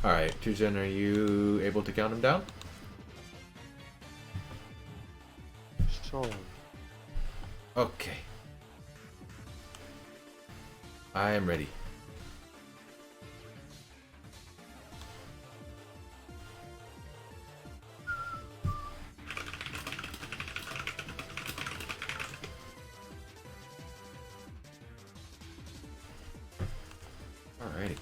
Alright, Tujen, are you able to count him down? Sure. Okay. I am ready. Alrighty.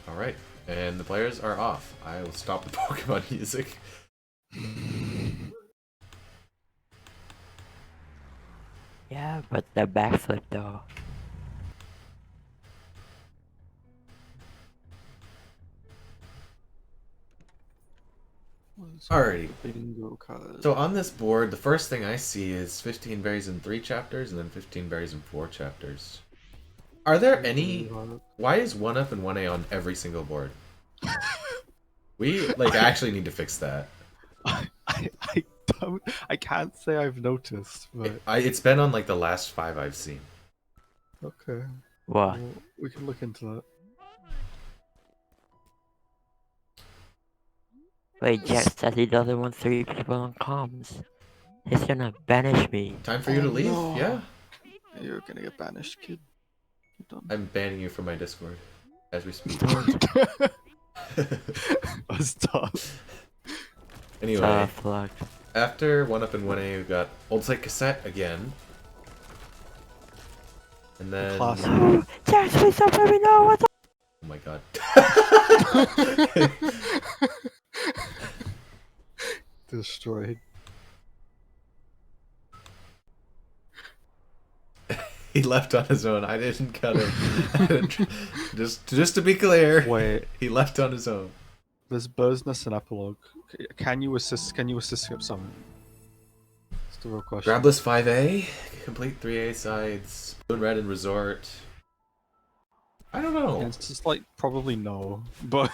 Alright, and the players are off. I will stop the Pokemon music. Yeah, but the backflip though. Alrighty. Bingo card. So on this board, the first thing I see is 15 berries in 3 chapters and then 15 berries in 4 chapters. Are there any... Why is 1-up and 1A on every single board? We, like, actually need to fix that. I can't say I've noticed, but... It's been on, like, the last 5 I've seen. Okay. What? Well, we can look into that. Wait, Jack says he doesn't want 3 people on comms. He's gonna banish me. Time for you to leave? no. Yeah. You're gonna get banished, kid. You're done. I'm banning you from my Discord as we speak. Stop. Anyway, Luck. after 1-up and 1A, we've got Old Site Cassette again. And then... Classic. Jack, please stop letting me know what's up. Oh my god. Destroyed. He left on his own. I didn't cut him. just to be clear, Wait, he left on his own. there's Bird's Nest and Epilogue. Can you assist? Can you assist him some? That's the real question. Grabless 5A, complete 3A sides, Blue and Red and Resort. I don't know. Yeah, it's just like probably no, but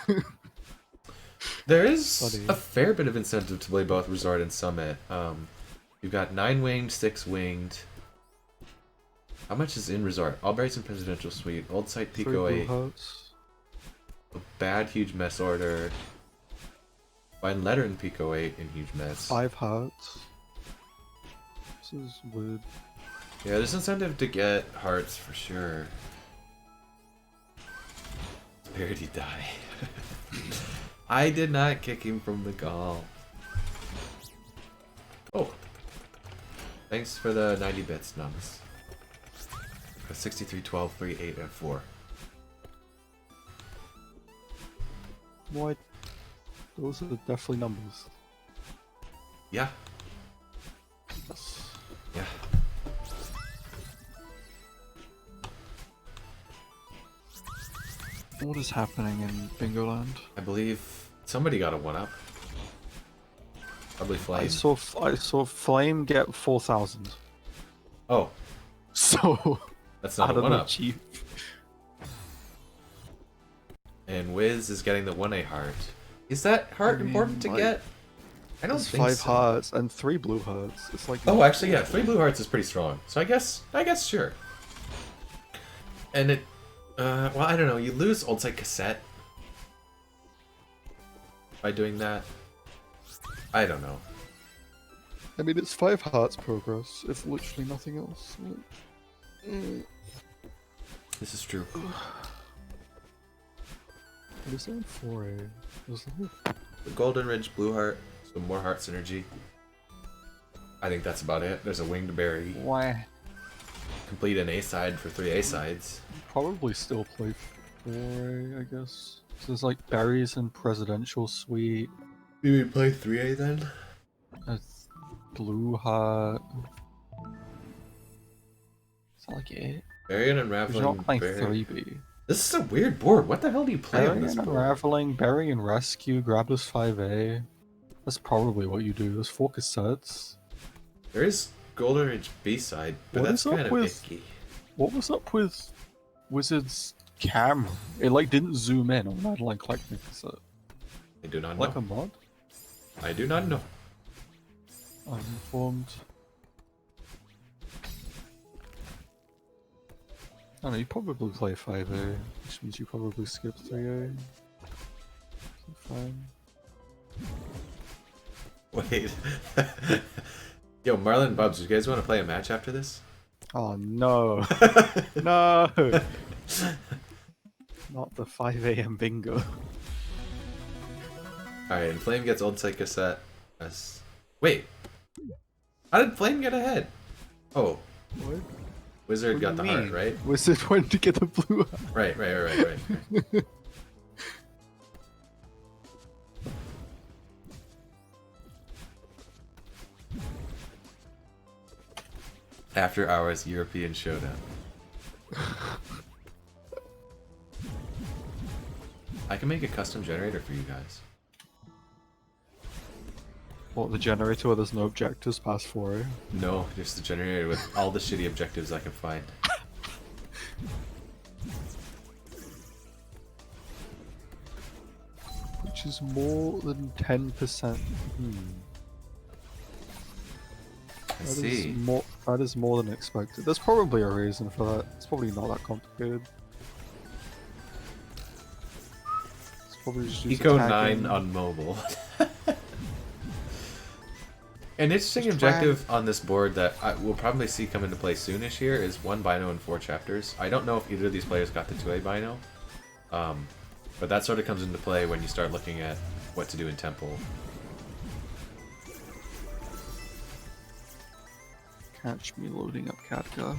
There is Buddy. a fair bit of incentive to play both Resort and Summit. You've got 9-winged, 6-winged. How much is in Resort? All berries in Presidential Suite, Old Site Three Pico blue 8, hearts. a bad huge mess order, Fine Letter in Pico 8 in huge mess. 5 hearts. This is weird. Yeah, there's incentive to get hearts for sure. Where did he die? I did not kick him from the gall. Oh. Thanks for the 90 bits, Nums. 63, 12, 3, 8, and 4. What? Those are definitely numbers. Yeah, Yes. yeah. What is happening in Bingo Land? I believe somebody got a 1-up. Probably Flame. I saw Flame get 4,000. Oh, So that's I not a don't know, 1-up. Chief. And Wiz is getting the 1A heart. Is that heart I mean, important to like, get? I don't It's think 5 so. hearts and 3 blue hearts. It's like Oh, actually, yeah, 3 blue hearts is pretty strong. So I guess sure. And it, well, I don't know. You lose Old Site Cassette by doing that. I don't know. I mean, it's 5 hearts progress. If literally nothing else. Like, This is true. what is that in 4A? Was that... The Golden Ridge Blue Heart, so more heart synergy. I think that's about it. There's a Winged Berry. Why? Complete an A side for 3 A sides. Probably still play 4A, I guess. So there's like berries and Presidential Suite. You play 3A then? A blue heart. Is that like it? Berry and You're Unraveling. not playing Berry. 3B. This is a weird board. What the hell do you play on Berry this and board? Unraveling, Berry and Rescue, Grabless 5A. That's probably what you do. There's 4 cassettes. There is Golden Ridge B side, but What that's is up kind of with- icky. What was up with Wizard's camera? It like didn't zoom in on Madeline collecting cassette. I do not know. Like a mod? I do not know. I'm informed. I don't know, you probably play 5A, which means you probably skip 3A. So fine. Wait. Yo, Marlon Bubs, you guys want to play a match after this? Oh no! No! Not the 5 a.m. bingo. Alright, and Flame gets Old Site Cassette. Wait! How did Flame get ahead? Oh, What? Wizard What got do the you heart, mean? right? Wizard went to get the blue heart. Right. After Hours European Showdown. I can make a custom generator for you guys. What, the generator where there's no objectives past 4A? No, just the generator with all the shitty objectives I can find. Which is more than 10%. I see. That is more than expected. There's probably a reason for that. It's probably not that complicated. It's probably just Eco attacking. 9 on mobile. An interesting objective on this board that we'll probably see come into play soonish here is 1 Bino and 4 chapters. I don't know if either of these players got the 2A Bino, but that sort of comes into play when you start looking at what to do in Temple. Catch me loading up Katka.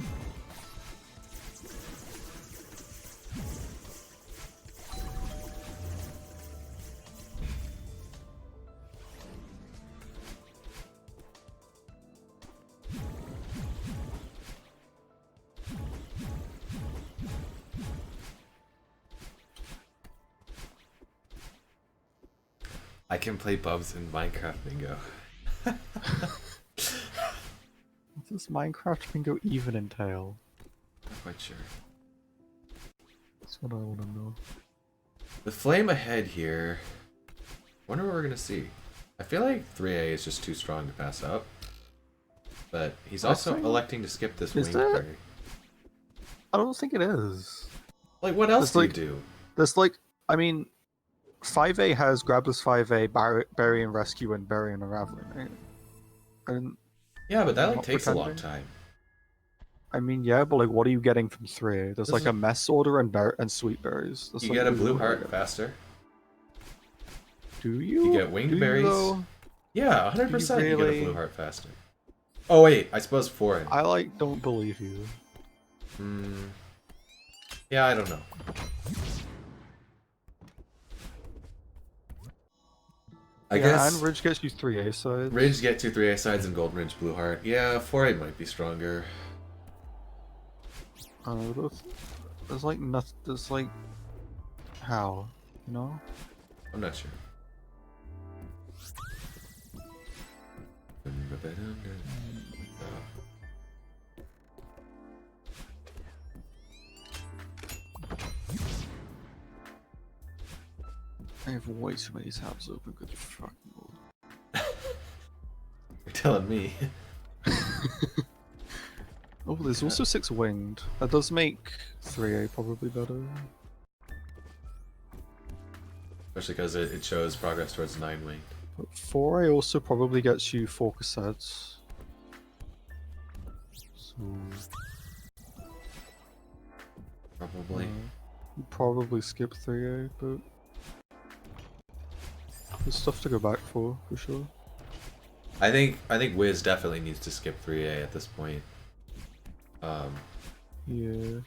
I can play Bubs in Minecraft Bingo. What does Minecraft bingo even entail? Not quite sure. That's what I want to know. The Flame ahead here. Wonder what we're gonna see. I feel like 3A is just too strong to pass up. But he's also electing to skip this wing berry. I don't think it is. Like, what else There's do you do? There's I mean, 5A has Grabless 5A, Bury and Rescue, and Bury and Unraveling, right? And Yeah, but that like not takes a long pretending. time. I mean, yeah, but like, what are you getting from 3A? There's This like is- a mess order and sweet berries. That's You like get a really blue what heart you get. faster. Do you? You get winged Do you, berries. though? Yeah, 100% you get a really? blue heart faster. Oh wait, I suppose 4. I like don't believe you. Yeah, I don't know. I guess And Ridge gets you 3A sides. Ridge get 2 3A sides and Golden Ridge Blue Heart. Yeah, 4A might be stronger. I don't know, there's like nothing. There's like how, you know? I'm not sure. I have way too many tabs open. Good fucking lord. You're telling me. Oh, there's also 6 winged. That does make 3A probably better. Especially because it shows progress towards 9 wing. But 4A also probably gets you 4 cassettes. So Probably. you probably skip 3A, but there's stuff to go back for sure. I think Wiz definitely needs to skip 3A at this point. Yeah.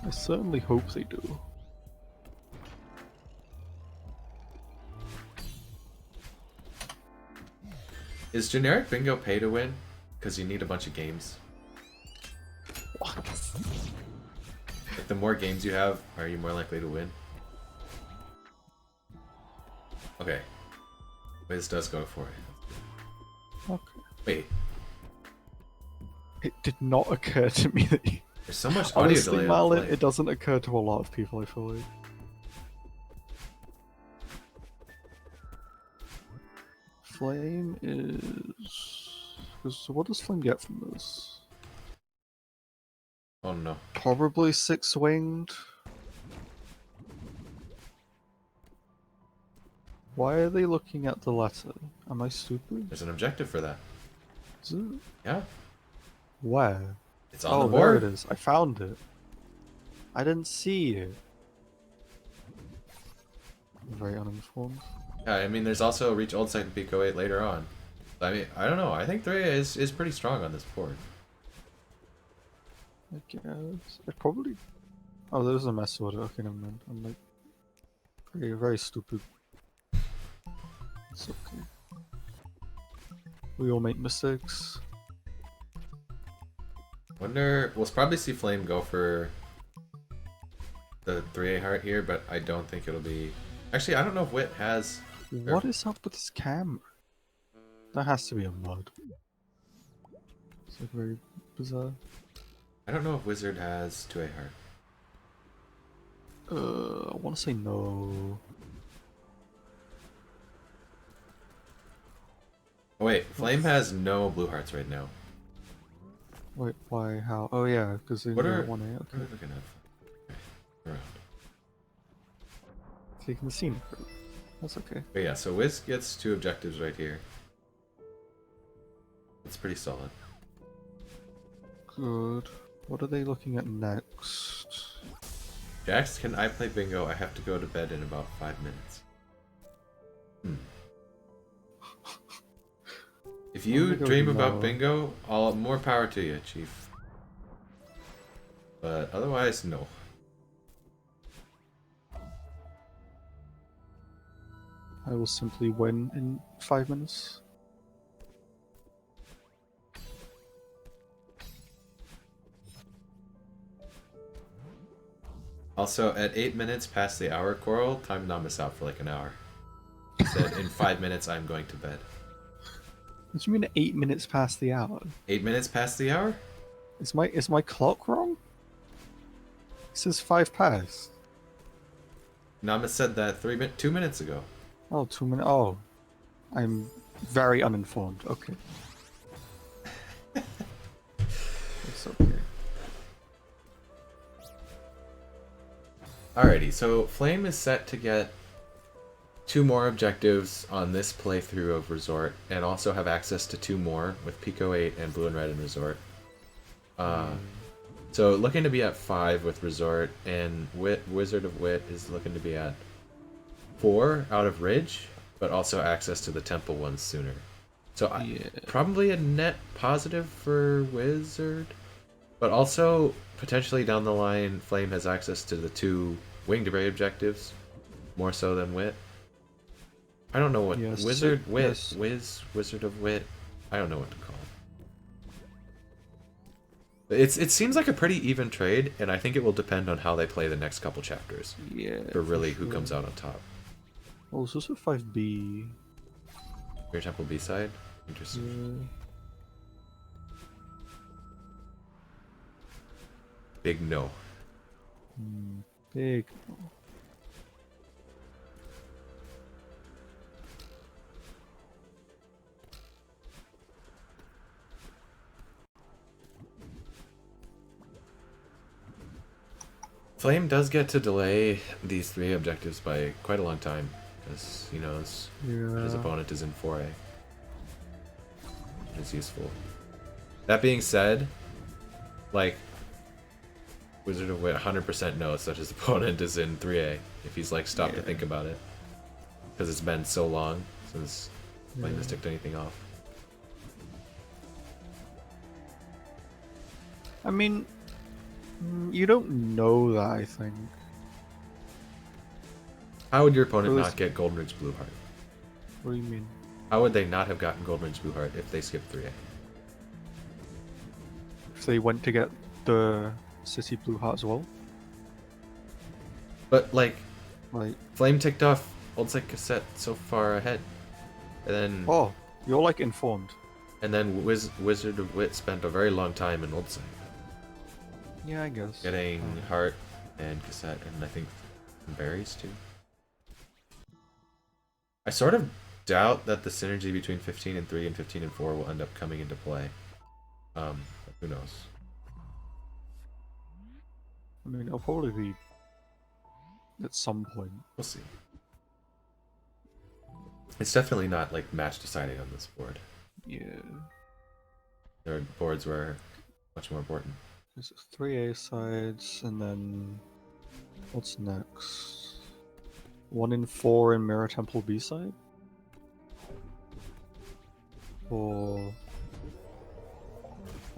I certainly hope they do. Is generic bingo pay to win? Because you need a bunch of games. What? Like, the more games you have, are you more likely to win? Okay. Wiz does go for it. Okay. Wait, It did not occur to me that you... you're There's so much audio Honestly, delay. Marlin, it doesn't occur to a lot of people, I feel like. Flame is... So what does Flame get from this? Oh no. Probably 6-winged. Why are they looking at the letter? Am I stupid? There's an objective for that. Is it? Yeah. Where? It's on the There board. it is. I found it. I didn't see it. I'm very uninformed. Yeah, I mean, there's also Reach Old Site and Pico 8 later on. I mean, I don't know. I think 3 is pretty strong on this board. I guess. It probably... Oh, there's a mess order. Okay, never mind. I'm like... Very, very stupid. It's okay. We all make mistakes. Wonder... We'll probably see Flame go for the 3A heart here, but I don't think it'll be... Actually, I don't know if Wit has... What is up with this camera? That has to be a mod. It's like very bizarre. I don't know if Wizard has 2A heart. I want to say no. Oh wait, Flame has no blue hearts right now. Wait, why? How? Oh yeah, because they What are... one A. What are Okay, we looking at? Okay, around. taking the scene. That's okay. But yeah, so Wiz gets 2 objectives right here. It's pretty solid. Good. What are they looking at next? Jax, can I play bingo? I have to go to bed in about 5 minutes. If you Bingo dream no. about bingo, all more power to you, Chief. But otherwise, no. I will simply win in 5 minutes. Also, at 8 minutes past the hour, Coral, time to not miss out for like an hour. He said, in 5 minutes, I'm going to bed. What do you mean 8 minutes past the hour? 8 minutes past the hour? Is my clock wrong? It says 5 past. Namis said that 2 minutes ago. Oh, 2 minutes. Oh, I'm very uninformed. Okay. It's okay. Alrighty, so Flame is set to get 2 more objectives on this playthrough of Resort, and also have access to 2 more with Pico 8 and Blue and Red in Resort. So looking to be at 5 with Resort, and Wizard of Wit is looking to be at 4 out of Ridge, but also access to the Temple ones sooner. So probably a net positive for Wizard, but also potentially down the line, Flame has access to the 2 Winged Ray objectives, more so than Wit. I don't know what Wizard, Wit, Wizard of Wit. I don't know what to call it. It seems like a pretty even trade, and I think it will depend on how they play the next couple chapters. Yeah. For really who comes out on top. Oh, is this a 5B? Your Temple B side? Interesting. Yeah. Big no. Big. Flame does get to delay these 3 objectives by quite a long time, because he knows his opponent is in 4A. Which is useful. That being said, like, Wizard of Wit 100% knows that his opponent is in 3A, if he's like stopped to think about it. Because it's been so long since Flame has ticked anything off. I mean, you don't know that, I think. How would your opponent not get Golden Ridge Blue Heart? What do you mean? How would they not have gotten Golden Ridge Blue Heart if they skipped 3A? If they went to get the City Blue Heart as well? But, like, Like, Flame ticked off Old Site Cassette so far ahead. And then... oh, you're like informed. And then Wizard of Wit spent a very long time in Old Site. Yeah, I guess. Getting heart and cassette, and I think some berries too. I sort of doubt that the synergy between 15 and 3 and 15 and 4 will end up coming into play. But who knows? I mean, it'll probably be at some point. We'll see. It's definitely not like match deciding on this board. Yeah. There are boards where much more important. There's 3 A sides, and then what's next? 1 in 4 in Mirror Temple B side? Or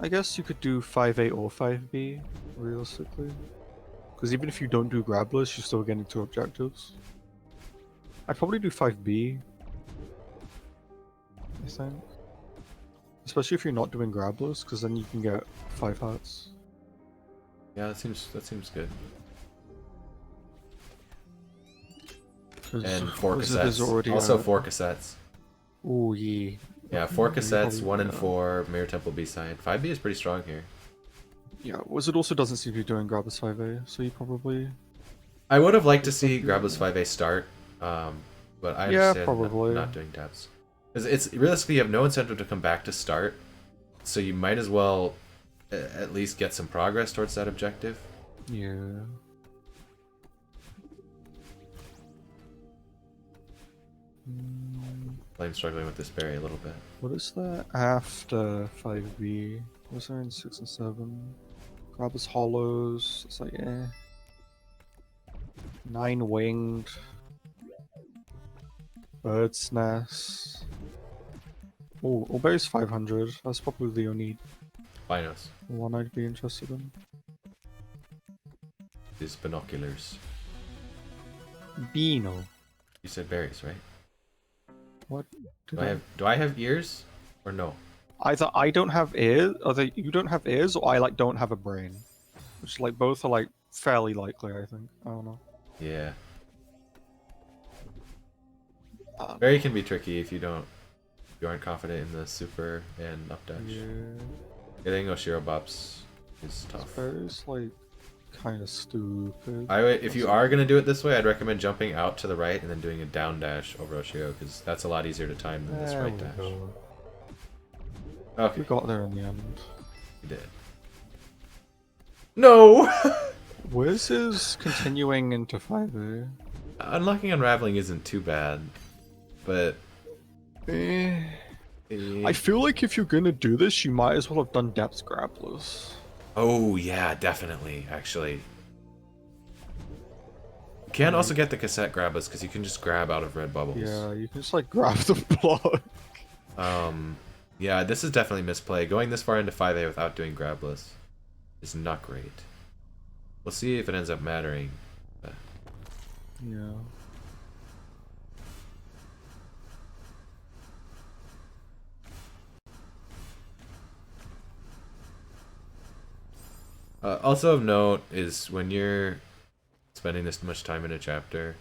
I guess you could do 5A or 5B, realistically. Because even if you don't do Grabless, you're still getting 2 objectives. I'd probably do 5B, I think. Especially if you're not doing Grabless, because then you can get 5 hearts. Yeah, that seems good. 'Cause And 4 Wizard is cassettes. already Also at- 4 cassettes. Ooh, yeah. Yeah, 4 You cassettes, probably 1 and do. 4, Mirror Temple B side. 5B is pretty strong here. Yeah, Wizard also doesn't seem to be doing Grabless 5A, so you probably... I would have liked to see Grabless 5A start, but I Yeah, understand probably. not doing dabs. Because it's realistically, you have no incentive to come back to start, so you might as well at least get some progress towards that objective. Yeah. I'm struggling with this berry a little bit. What is that after 5B? What's there in 6 and 7? Grabbers Hollows. It's like, eh. 9 Winged. Bird's Nest. Oh, Obeys 500. That's probably the only Binos. one I'd be interested in. These binoculars. Beano. You said berries, right? What? Do I have ears or no? Either I don't have ears, either you don't have ears, or I like don't have a brain. Which like both are like fairly likely, I think. I don't know. Yeah. Berry can be tricky if you aren't confident in the super and up dash. Yeah. Getting Oshiro Bops is tough. Berry's like kind of stupid. If you are gonna do it this way, I'd recommend jumping out to the right and then doing a down dash over Oshiro, because that's a lot easier to time than this There right we dash. go. Okay, We got there in the end. you did. No! Wiz is continuing into 5A. Unlocking Unraveling isn't too bad, but... I feel like if you're gonna do this, you might as well have done Depths Grapplers. Oh, yeah, definitely, actually. You can also get the cassette grabbers, because you can just grab out of red bubbles. Yeah, you can just like grab the block. Yeah, this is definitely misplay. Going this far into 5A without doing grabless is not great. We'll see if it ends up mattering. But... Yeah. Also of note is when you're spending this much time in a chapter,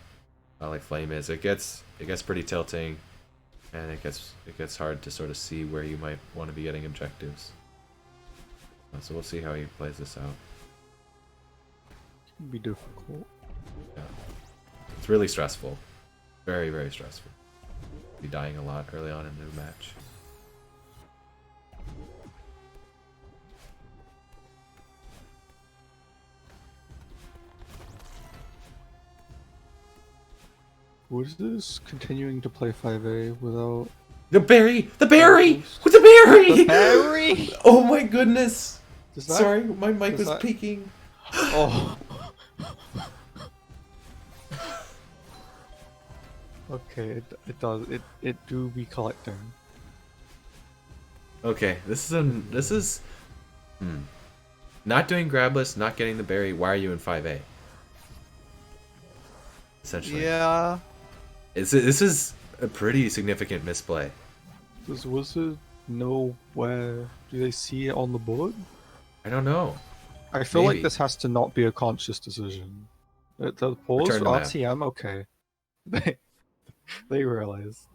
like Flame is, it gets pretty tilting, and it gets hard to sort of see where you might want to be getting objectives. So we'll see how he plays this out. It can be difficult. Yeah, it's really stressful, very very stressful. Be dying a lot early on in the match. Was this continuing to play 5A without... The berry! The berry! With the berry! The berry! Oh my goodness! Does that... Sorry, my mic was that- peaking. Oh. Okay, it does. It do be collecting. Okay, this is not doing grabless, not getting the berry. Why are you in 5A? Essentially. Yeah. This is a pretty significant misplay. Does Wizard know where? Do they see it on the board? I don't know. I feel Maybe. like this has to not be a conscious decision. The pause Return to map. RTM, okay. They realize.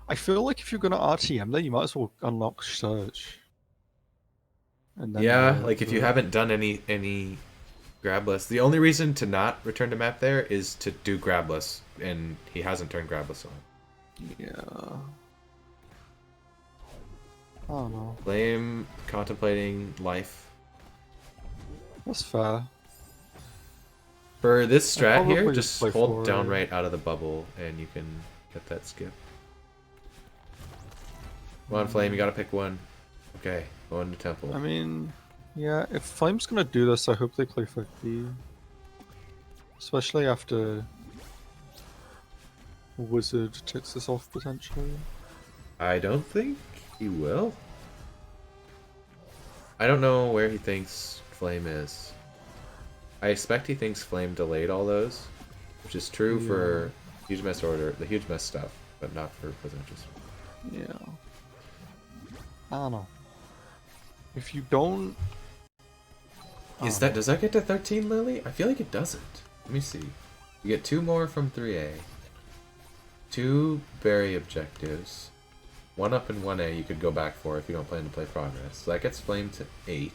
I feel like if you're gonna RTM there, you might as well unlock search. And then Yeah, like if you haven't done any grabless, the only reason to not return to map there is to do grabless, and he hasn't turned grabless on. Yeah. I don't know. Flame contemplating life. That's fair. For this I'd strat here, probably just play hold forward. down right out of the bubble, and you can get that skip. Come on, Flame, you gotta pick one. Okay, going to temple. I mean, yeah, if Flame's gonna do this, I hope they play 5B. Especially after Wizard takes this off potentially. I don't think he will. I don't know where he thinks Flame is. I expect he thinks Flame delayed all those, which is true for huge mess order, the huge mess stuff, but not for potentials. Yeah. I don't know. If you don't... Does that get to 13, Lily? I feel like it doesn't. Let me see. You get 2 more from 3A. 2 berry objectives. 1 up and 1A you could go back for if you don't plan to play progress. So that gets Flame to 8.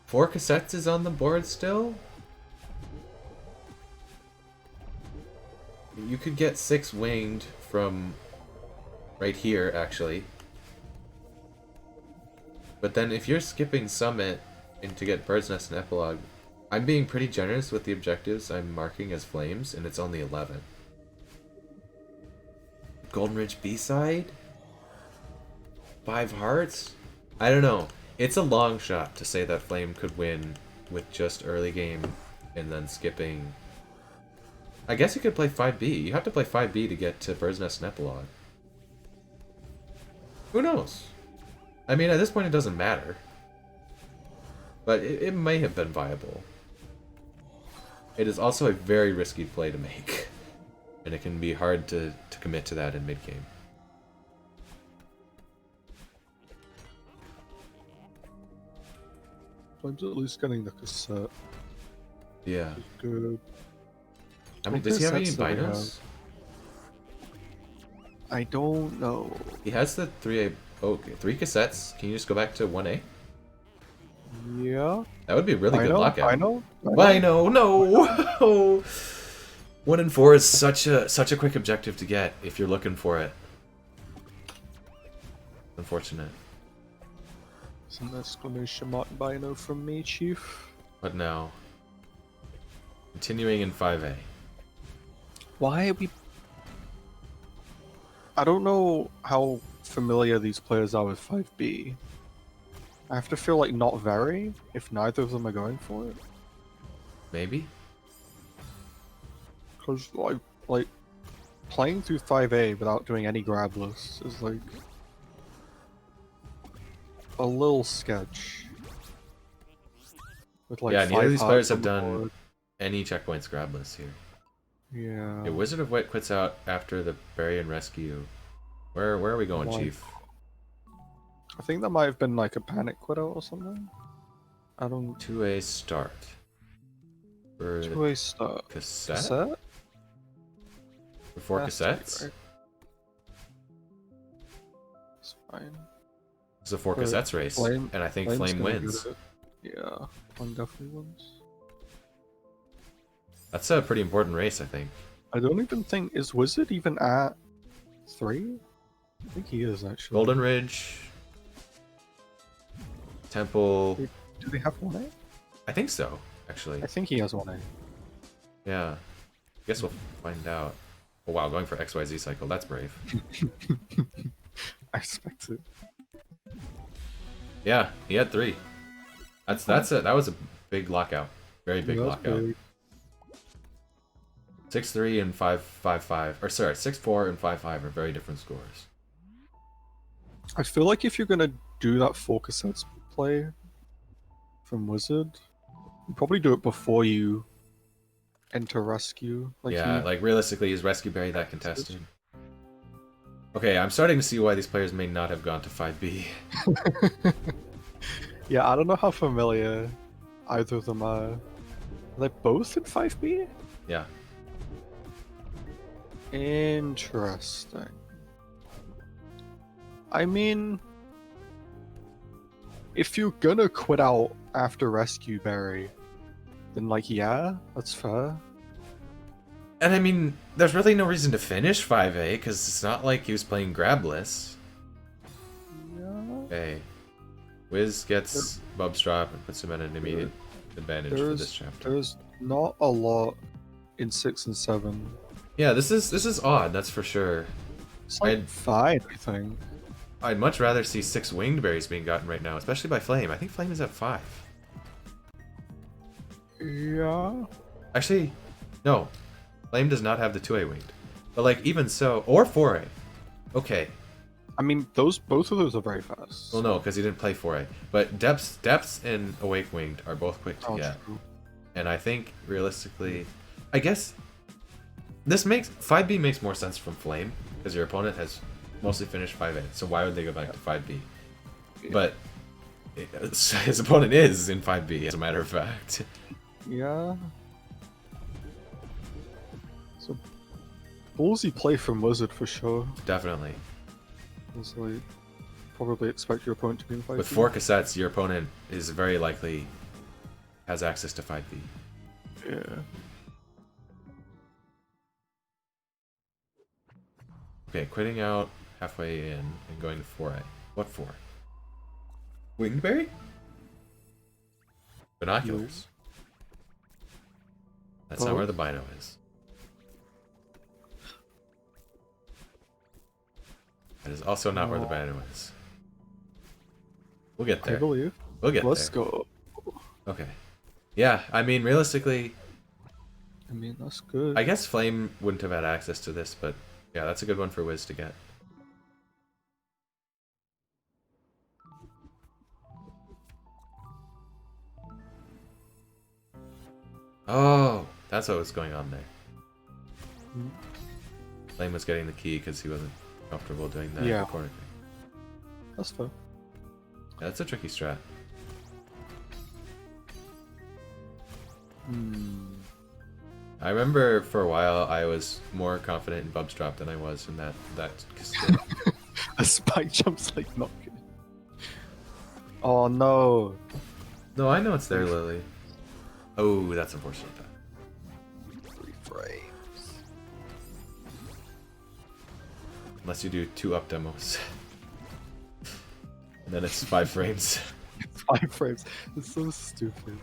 4 cassettes is on the board still? You could get 6 winged from right here, actually. But then if you're skipping Summit and to get Bird's Nest and Epilogue, I'm being pretty generous with the objectives I'm marking as flames, and it's only 11. Golden Ridge B-side? 5 hearts? I don't know. It's a long shot to say that Flame could win with just early game and then skipping. I guess you could play 5B. You have to play 5B to get to Bird's Nest and Epilogue. Who knows? I mean, at this point it doesn't matter. But it may have been viable. It is also a very risky play to make. And it can be hard to commit to that in mid-game. Flame's at least getting the cassette. Yeah. Good. I mean, does he have any cassettes that we binos? I don't know. He has the 3A. Oh, okay, 3 cassettes. Can you just go back to 1A? Yeah. That would be a really good know, lockout. I know. No. 1 and 4 is such a quick objective to get if you're looking for it. Unfortunate. It's an exclamation mark bino from me, Chief. But now, continuing in 5A. Why are we... I don't know how familiar these players are with 5B. I have to feel like not very, if neither of them are going for it. Maybe? Because, like, playing through 5A without doing any grabless is, like, a little sketch. With, like, Yeah, neither of these 5 players hearts have on the done board. any checkpoints grabless here. Yeah. Yeah, WizardOfWit quits out after the bury and rescue. Where are we going, Why? Chief? I think that might have been, like, a panic quit out or something. I don't... 2A start. For the 2A start. cassette? Cassette? For 4 Has to be cassettes? right. It's fine. It's a 4 For cassettes race, Flame- and I think Flame's Flame gonna wins. get it. Yeah, Flame definitely wins. That's a pretty important race, I think. I don't even think... Is Wizard even at 3? I think he is, actually. Golden Ridge, Temple. Do they have 1A? I think so, actually. I think he has 1A. Yeah. I guess we'll find out. Oh wow, going for XYZ cycle. That's brave. I expect it. Yeah, he had 3. That was a big lockout. Very big Yeah, that's lockout. big. 6-3 and 5-5-5. Or sorry, 6-4 and 5-5 are very different scores. I feel like if you're gonna do that 4 cassettes play from Wizard, you probably do it before you enter rescue. Yeah, like realistically, is Rescue Berry that contested? Okay, I'm starting to see why these players may not have gone to 5B. Yeah, I don't know how familiar either of them are. Are they both in 5B? Yeah. Interesting. I mean, if you're gonna quit out after Rescue Berry, then like yeah, that's fair. And I mean, there's really no reason to finish 5A, because it's not like he was playing Grabless. Yeah. Okay. Wiz gets Bub's drop and puts him at an immediate advantage for this chapter. There's not a lot in 6 and 7. Yeah, this is odd, that's for sure. It's like fine, I think. I'd much rather see 6 winged berries being gotten right now, especially by Flame. I think Flame is at 5. Yeah. Actually, no. Flame does not have the 2A winged. But like, even so, or 4A. Okay. I mean, both of those are very fast. Well, no, because he didn't play 4A. But Depths and Awake Winged are both quick to get. True. And I think, realistically, I guess this makes 5B makes more sense from Flame, because your opponent has mostly finished 5A. So why would they go back to 5B? Yeah. But his opponent is in 5B, as a matter of fact. Yeah. So ballsy play from Wizard for sure. Definitely. It's like probably expect your opponent to be in 5B. With 4 cassettes, your opponent is very likely has access to 5B. Yeah. Okay, quitting out halfway in and going to 4A. What 4? Wingberry? Binoculars. That's not where the Bino is. That is also not where the Bino is. We'll get there. I believe. We'll get Let's there. go. Okay. Yeah, I mean, realistically, I mean, that's good. I guess Flame wouldn't have had access to this, but yeah, that's a good one for Wiz to get. Oh, that's what was going on there. Mhm. Flame was getting the key because he wasn't comfortable doing that. Yeah. Corner thing. That's fair. Yeah, that's a tricky strat. I remember for a while I was more confident in Bub's drop than I was in that skill. The spike jump's like not good. Oh no. No, I know it's there, Lily. Oh, that's unfortunate. 3 frames. Unless you do 2 up demos. And then it's 5 frames. 5 frames. It's so stupid.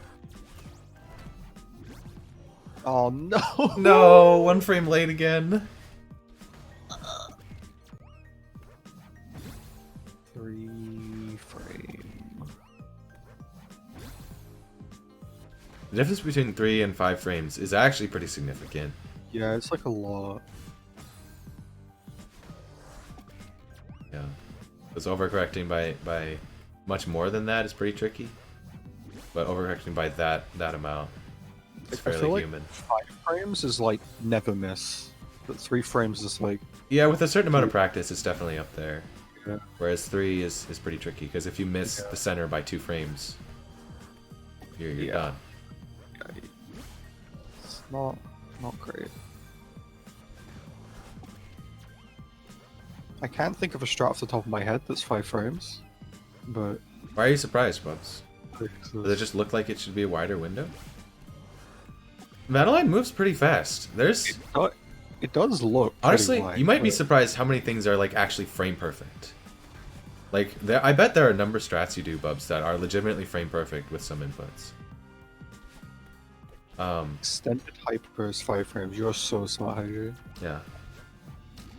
Oh no. No, 1 frame late again. 3 frame. The difference between 3 and 5 frames is actually pretty significant. Yeah, it's like a lot. Yeah. Because overcorrecting by much more than that is pretty tricky. But overcorrecting by that amount is I fairly feel like human. 5 frames is like never miss. But 3 frames is like Yeah, with a certain amount of practice, it's definitely up there. Yeah. Whereas 3 is pretty tricky, because if you miss the center by 2 frames, you're done. It's not great. I can't think of a strat off the top of my head that's 5 frames, but Why are you surprised, Bubs? Does it just look like it should be a wider window? Madeline moves pretty fast. There's it does look pretty honestly, wide, you might be but- surprised how many things are like actually frame perfect. Like, I bet there are a number of strats you do, Bubs, that are legitimately frame perfect with some inputs. Extended hyperburst 5 frames. You're so smart, Hydra. Yeah.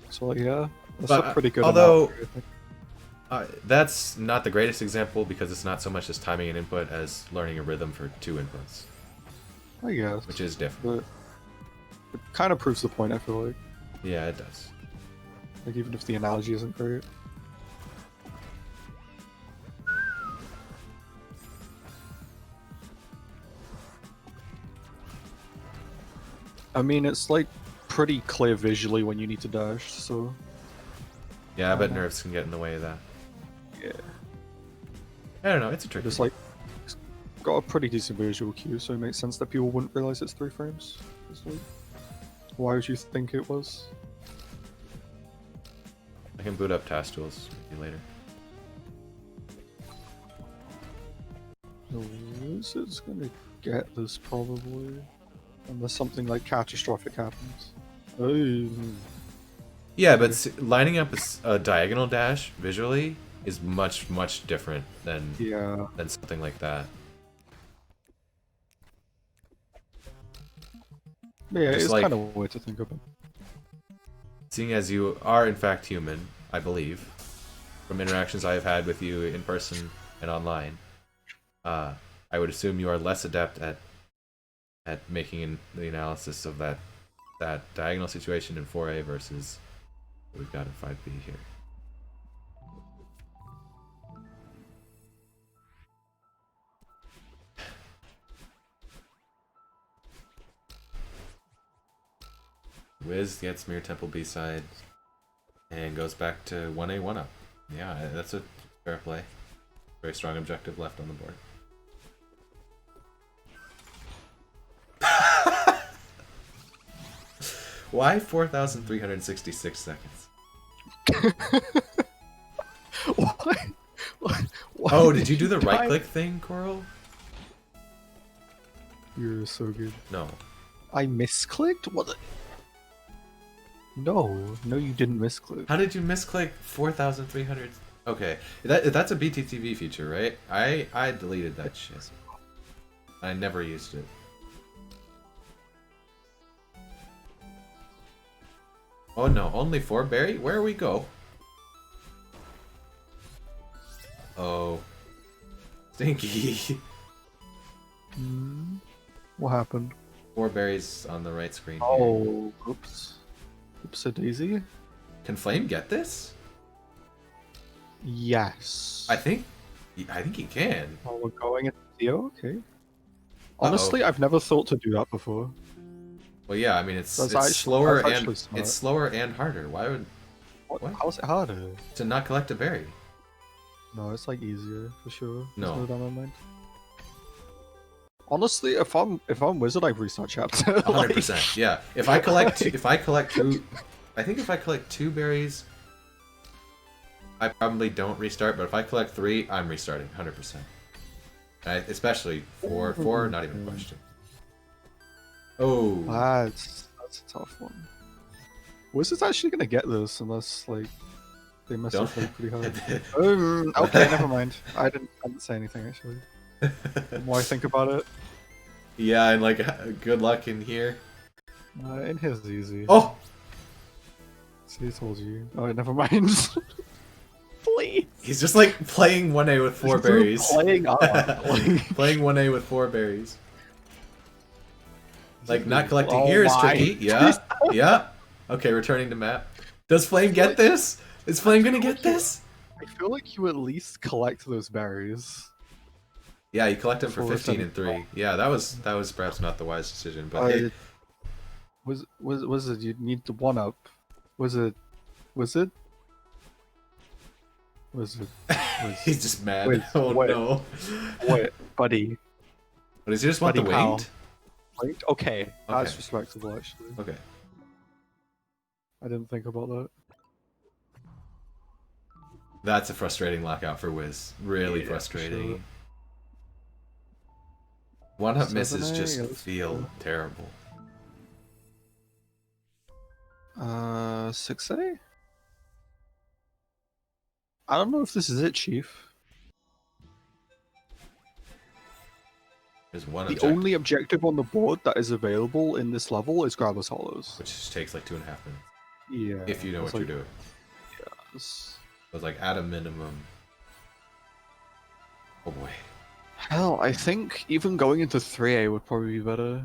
So yeah, that's But, a pretty good. although- amount, I think. That's not the greatest example because it's not so much as timing an input as learning a rhythm for 2 inputs, I guess, which is different. but it kind of proves the point. I feel like, Yeah, it does. like even if the analogy isn't great. I mean, it's like pretty clear visually when you need to dash, so Yeah, I bet nerves can get in the way of that. yeah. I don't know, it's a tricky. It's like it's got a pretty decent visual cue, so it makes sense that people wouldn't realize it's 3 frames. It's like, why would you think it was? I can boot up task tools maybe later. The Wizard's gonna get this probably. Unless something like catastrophic happens. Oh. Yeah, but lining up a diagonal dash visually is much, much different than something like that. Yeah, Just it's like, kind of weird to think about. seeing as you are in fact human, I believe, from interactions I have had with you in person and online, I would assume you are less adept at making the analysis of that diagonal situation in 4A versus what we've got in 5B here. Wiz gets Mirror Temple B-side and goes back to 1A 1-up. Yeah, that's a fair play. Very strong objective left on the board. Why 4,366 seconds? Why? Oh, did you do the right-click thing, Coral? You're so good. No. I misclicked? What? No, you didn't misclick. How did you misclick 4,300? Okay, that's a BTTV feature, right? I deleted that shit. I never used it. Oh no, only 4 berry? Where we go? Oh. Stinky. What happened? 4 berries on the right screen. Oh, oops. Oops a daisy? Can Flame get this? Yes. I think he can. Oh, we're going into Theo? Okay. Honestly, I've never thought to do that before. Well, yeah, I mean it's actually slower and smart. it's slower and harder. Why would How's it harder? to not collect a berry? No, it's like easier for sure. No. There's down my mind. Honestly, if I'm Wizard, I've restart chapter. 100%. Yeah. If I collect two, I think if I collect 2 berries, I probably don't restart. But if I collect 3, I'm restarting 100%. Especially 4, not even a question. Oh. That's a tough one. Wizard's actually gonna get this unless like they mess up like, pretty hard. Okay, never mind. I didn't say anything actually. The more I think about it. Yeah, and like good luck in here. In here's easy. Oh. See, I told you. Oh, never mind. Please. He's just like playing 1A with 4 berries. Playing up. Playing 1A with 4 berries. Like not collecting Oh here is my. tricky. Yeah. Yeah. Okay, returning to map. Does Flame get this? Is Flame gonna get this? I feel like you at least collect those berries. Yeah, you collect them for Before 15 and 3. Yeah, that was perhaps not the wise decision, but hey. Was it you need to 1-up? Was it? He's just mad. Wait, oh wait. no. What, buddy? But does he just want Buddy the pal. winged? Wait, okay, that's Okay. respectable actually. Okay. I didn't think about that. That's a frustrating lockout for Wiz. Really Yeah, frustrating. sure. 1-up misses 7A, just yeah, let's feel go. terrible. 6A? I don't know if this is it, Chief. There's one The objective, only objective on the board that is available in this level is Grabber's Hollows. which takes like 2.5 minutes. Yeah. If you know it's what like- you're doing. it's- It was like at a minimum. Oh boy. Hell, I think even going into 3A would probably be better.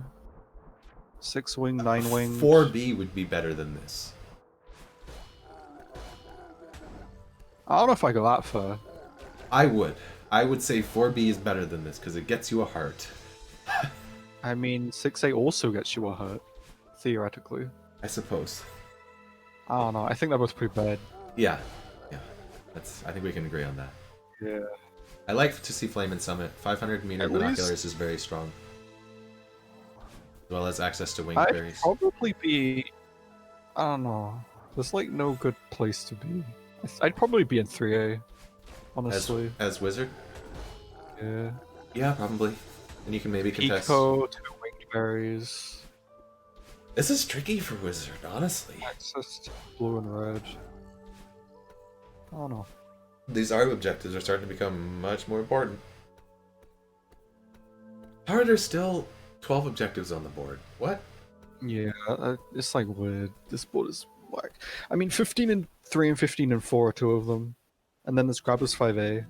6 wing, 9 wing. 4B would be better than this. I don't know if I go that far. I would say 4B is better than this because it gets you a heart. I mean, 6A also gets you a hurt, theoretically. I suppose. I don't know. I think they're both pretty bad. Yeah. I think we can agree on that. Yeah. I like to see Flame in Summit. 500 meter At binoculars least- is very strong. As well as access to winged I'd berries. probably be. I don't know. There's like no good place to be. I'd probably be in 3A. Honestly. As Wizard? Yeah. Yeah, probably. And you can maybe contest. Eco to winged berries. This is tricky for Wizard, honestly. Access to blue and red. I don't know. These art objectives are starting to become much more important. How are there still 12 objectives on the board? What? Yeah, it's like weird. This board is whack. I mean, 15 and 3 and 15 and 4 are two of them. And then this Grabber's 5A.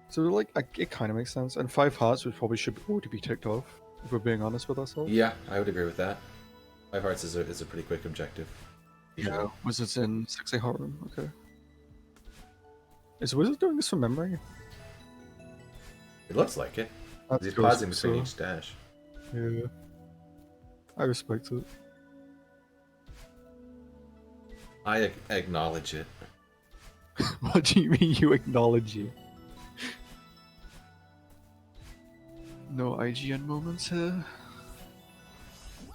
So, like, it kind of makes sense. And 5 hearts, which probably should already be ticked off, if we're being honest with ourselves. Yeah, I would agree with that. 5 hearts is a pretty quick objective. Yeah, Wizards in 6A heart room, okay. Is Wizard doing this from memory? It looks like it. That's He's good, pausing between so- each dash. Yeah. I respect it. I acknowledge it. What do you mean you acknowledge it? No IGN moments here.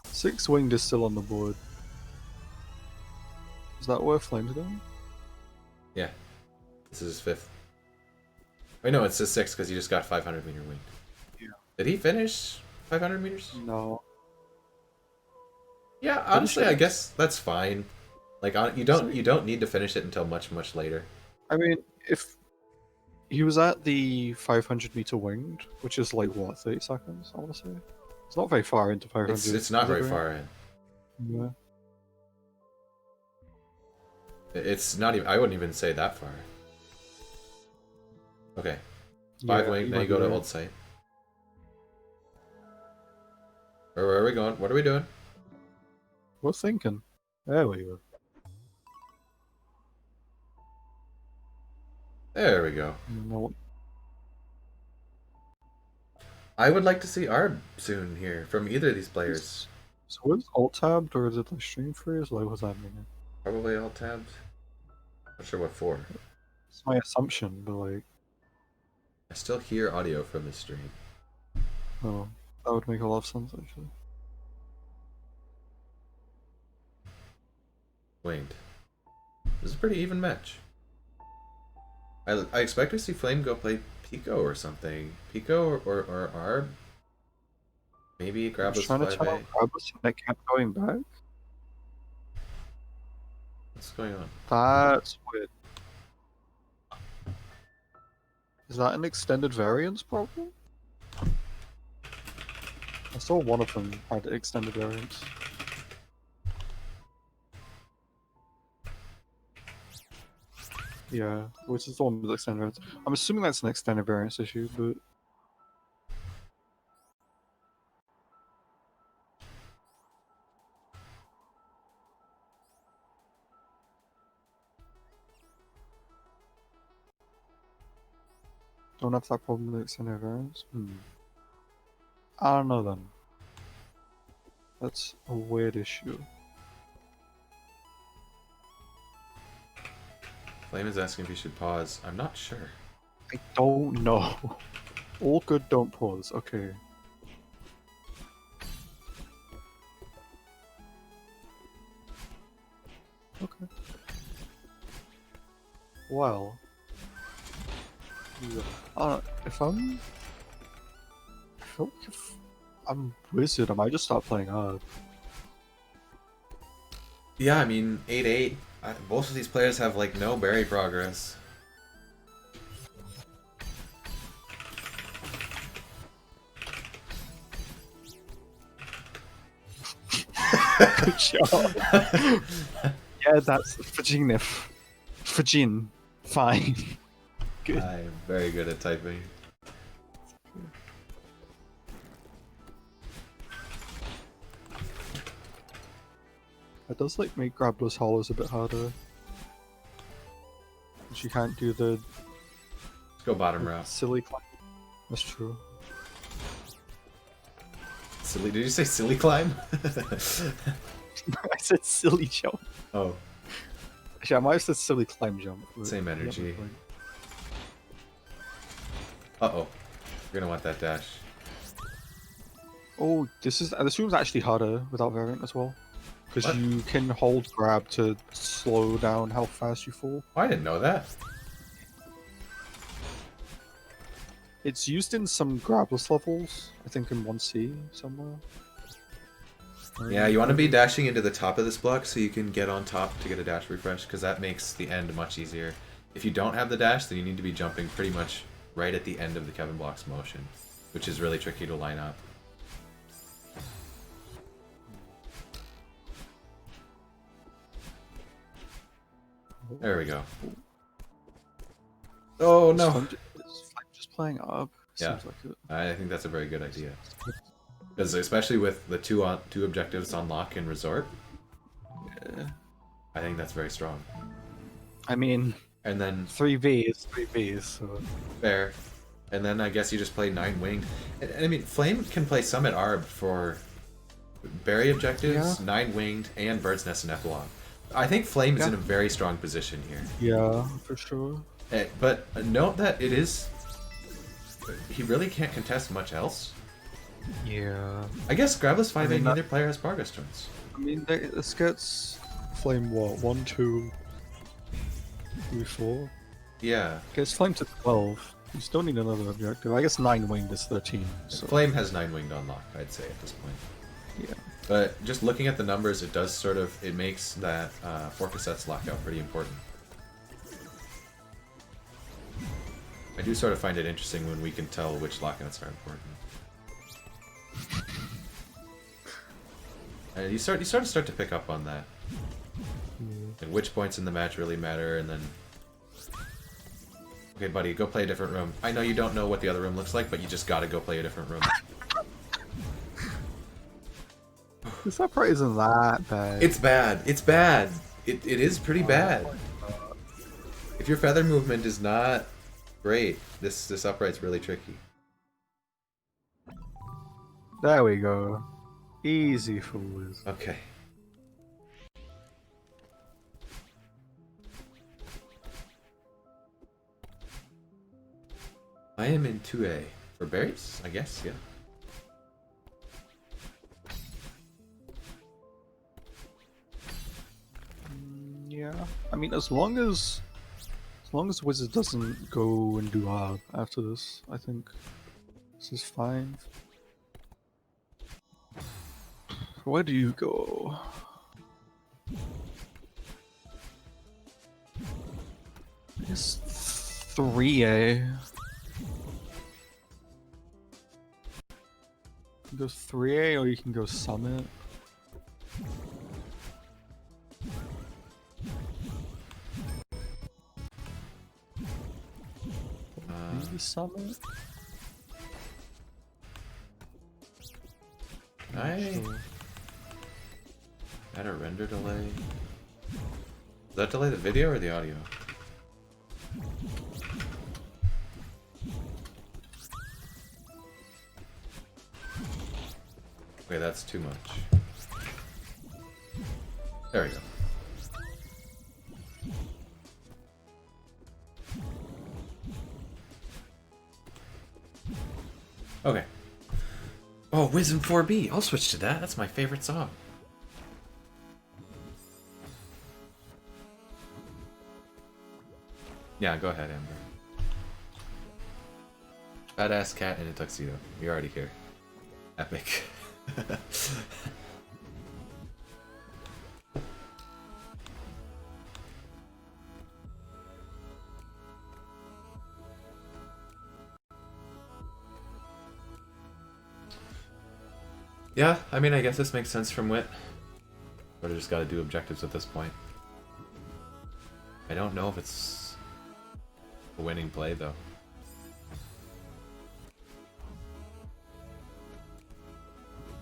6 winged is still on the board. Is that worth Flame doing? Yeah. This is his 5th. Wait, no, it's his 6th because he just got 500 meter winged. Yeah. Did he finish 500 meters? No. Yeah, honestly, I guess that's fine. Like, you don't need to finish it until much later. I mean, if he was at the 500 meter winged, which is like what, 30 seconds? I want to say it's not very far into 500. It's not very is it, far in. Yeah. It's not even. I wouldn't even say that far. Okay, 5 Yeah, wing. Now might you go be to right. old site. Where are we going? What are we doing? We're thinking. There we go. There we go. No, I would like to see Arb soon here from either of these players. so was alt tabbed or is it like stream freeze? Like what's happening? Probably all tabs. Not sure what for. It's my assumption, but like, I still hear audio from the stream. oh, that would make a lot of sense actually. Winged. This is a pretty even match. I expect to see Flame go play Pico or something. Pico or Arb. Maybe grab us Trying to 5A. tell Grabus and it kept going back. What's going on? That's weird. Is that an extended variance problem? I saw one of them had extended variance. Yeah, which is the one with extended variance. I'm assuming that's an extended variance issue, but don't have that problem with extended variance. I don't know then. That's a weird issue. Flame is asking if you should pause. I'm not sure. I don't know. All good, don't pause. Okay. Okay. Well. Yeah. If I'm... I feel like if I'm Wizard, I might just start playing hard. Yeah, I mean, 8-8. Most of these players have, like, no berry progress. Good job. Yeah, that's Virginia. Virgin. Fine. Good. I'm very good at typing. It does like make Grabless Hollows a bit harder. She can't do the Let's go bottom row. silly climb. That's true. Silly? Did you say silly climb? I said silly jump. Oh, Actually, I might have said silly climb jump. but Same you have a energy. point. uh-oh. You're gonna want that dash. Oh, this room's actually harder without variant as well. Because What? you can hold grab to slow down how fast you fall. Oh, I didn't know that. It's used in some grabless levels. I think in 1C somewhere. Yeah, you want to be dashing into the top of this block so you can get on top to get a dash refresh, because that makes the end much easier. If you don't have the dash, then you need to be jumping pretty much right at the end of the Kevin block's motion, which is really tricky to line up. There we go. Oh no! Is Flame just playing up? Yeah, Seems like it. I think that's a very good idea. Because especially with the two objectives on lock and resort, Yeah. I think that's very strong. I mean, And then 3v is 3v, so... fair. And then I guess you just play 9 winged. And I mean, Flame can play Summit Arb for berry objectives, Yeah. 9 winged, and Bird's Nest and Epilogue. I think Flame is in a very strong position here. Yeah, for sure. But note that it is... He really can't contest much else. Yeah. I guess Grabless 5A, I mean, neither player has progress turns. I mean, this gets Flame what? 1, 2, 3, 4? Yeah. Gets Flame to 12. You still need another objective. I guess 9 winged is 13. So. Flame has 9 winged on lock, I'd say, at this point. Yeah. But just looking at the numbers, it does sort of... It makes that 4 cassettes lockout pretty important. I do sort of find it interesting when we can tell which lockouts are important. And you sort of start to pick up on that. And which points in the match really matter, and then... Okay, buddy, go play a different room. I know you don't know what the other room looks like, but you just gotta go play a different room. This upright isn't that bad. It's bad. It's bad. It is pretty bad. If your feather movement is not great, this upright's really tricky. There we go. Easy for Wiz. Okay. I am in 2A. For berries? I guess, yeah. Yeah. I mean, as long as Wizard doesn't go and do hard after this, I think this is fine. Where do you go? I guess 3A. You can go 3A or you can go Summit. Maybe Summit? I add a render delay. Does that delay the video or the audio? Okay, that's too much. There we go. Okay. Oh, WizardOfWit. I'll switch to that. That's my favorite song. Yeah, go ahead, Amber. Badass cat in a tuxedo. You're already here. Epic. Yeah, I mean, I guess this makes sense from Wit. But I just gotta do objectives at this point. I don't know if it's a winning play, though.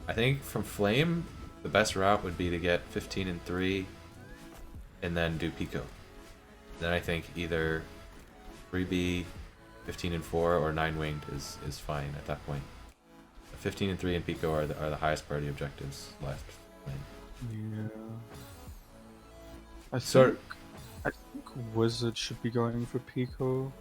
I think from Flame, the best route would be to get 15 and 3 and then do Pico. Then I think either 3B, 15 and 4, or 9 winged is fine at that point. 15 and 3 and Pico are the highest priority objectives left. Yeah. I So- think Wizard should be going for Pico.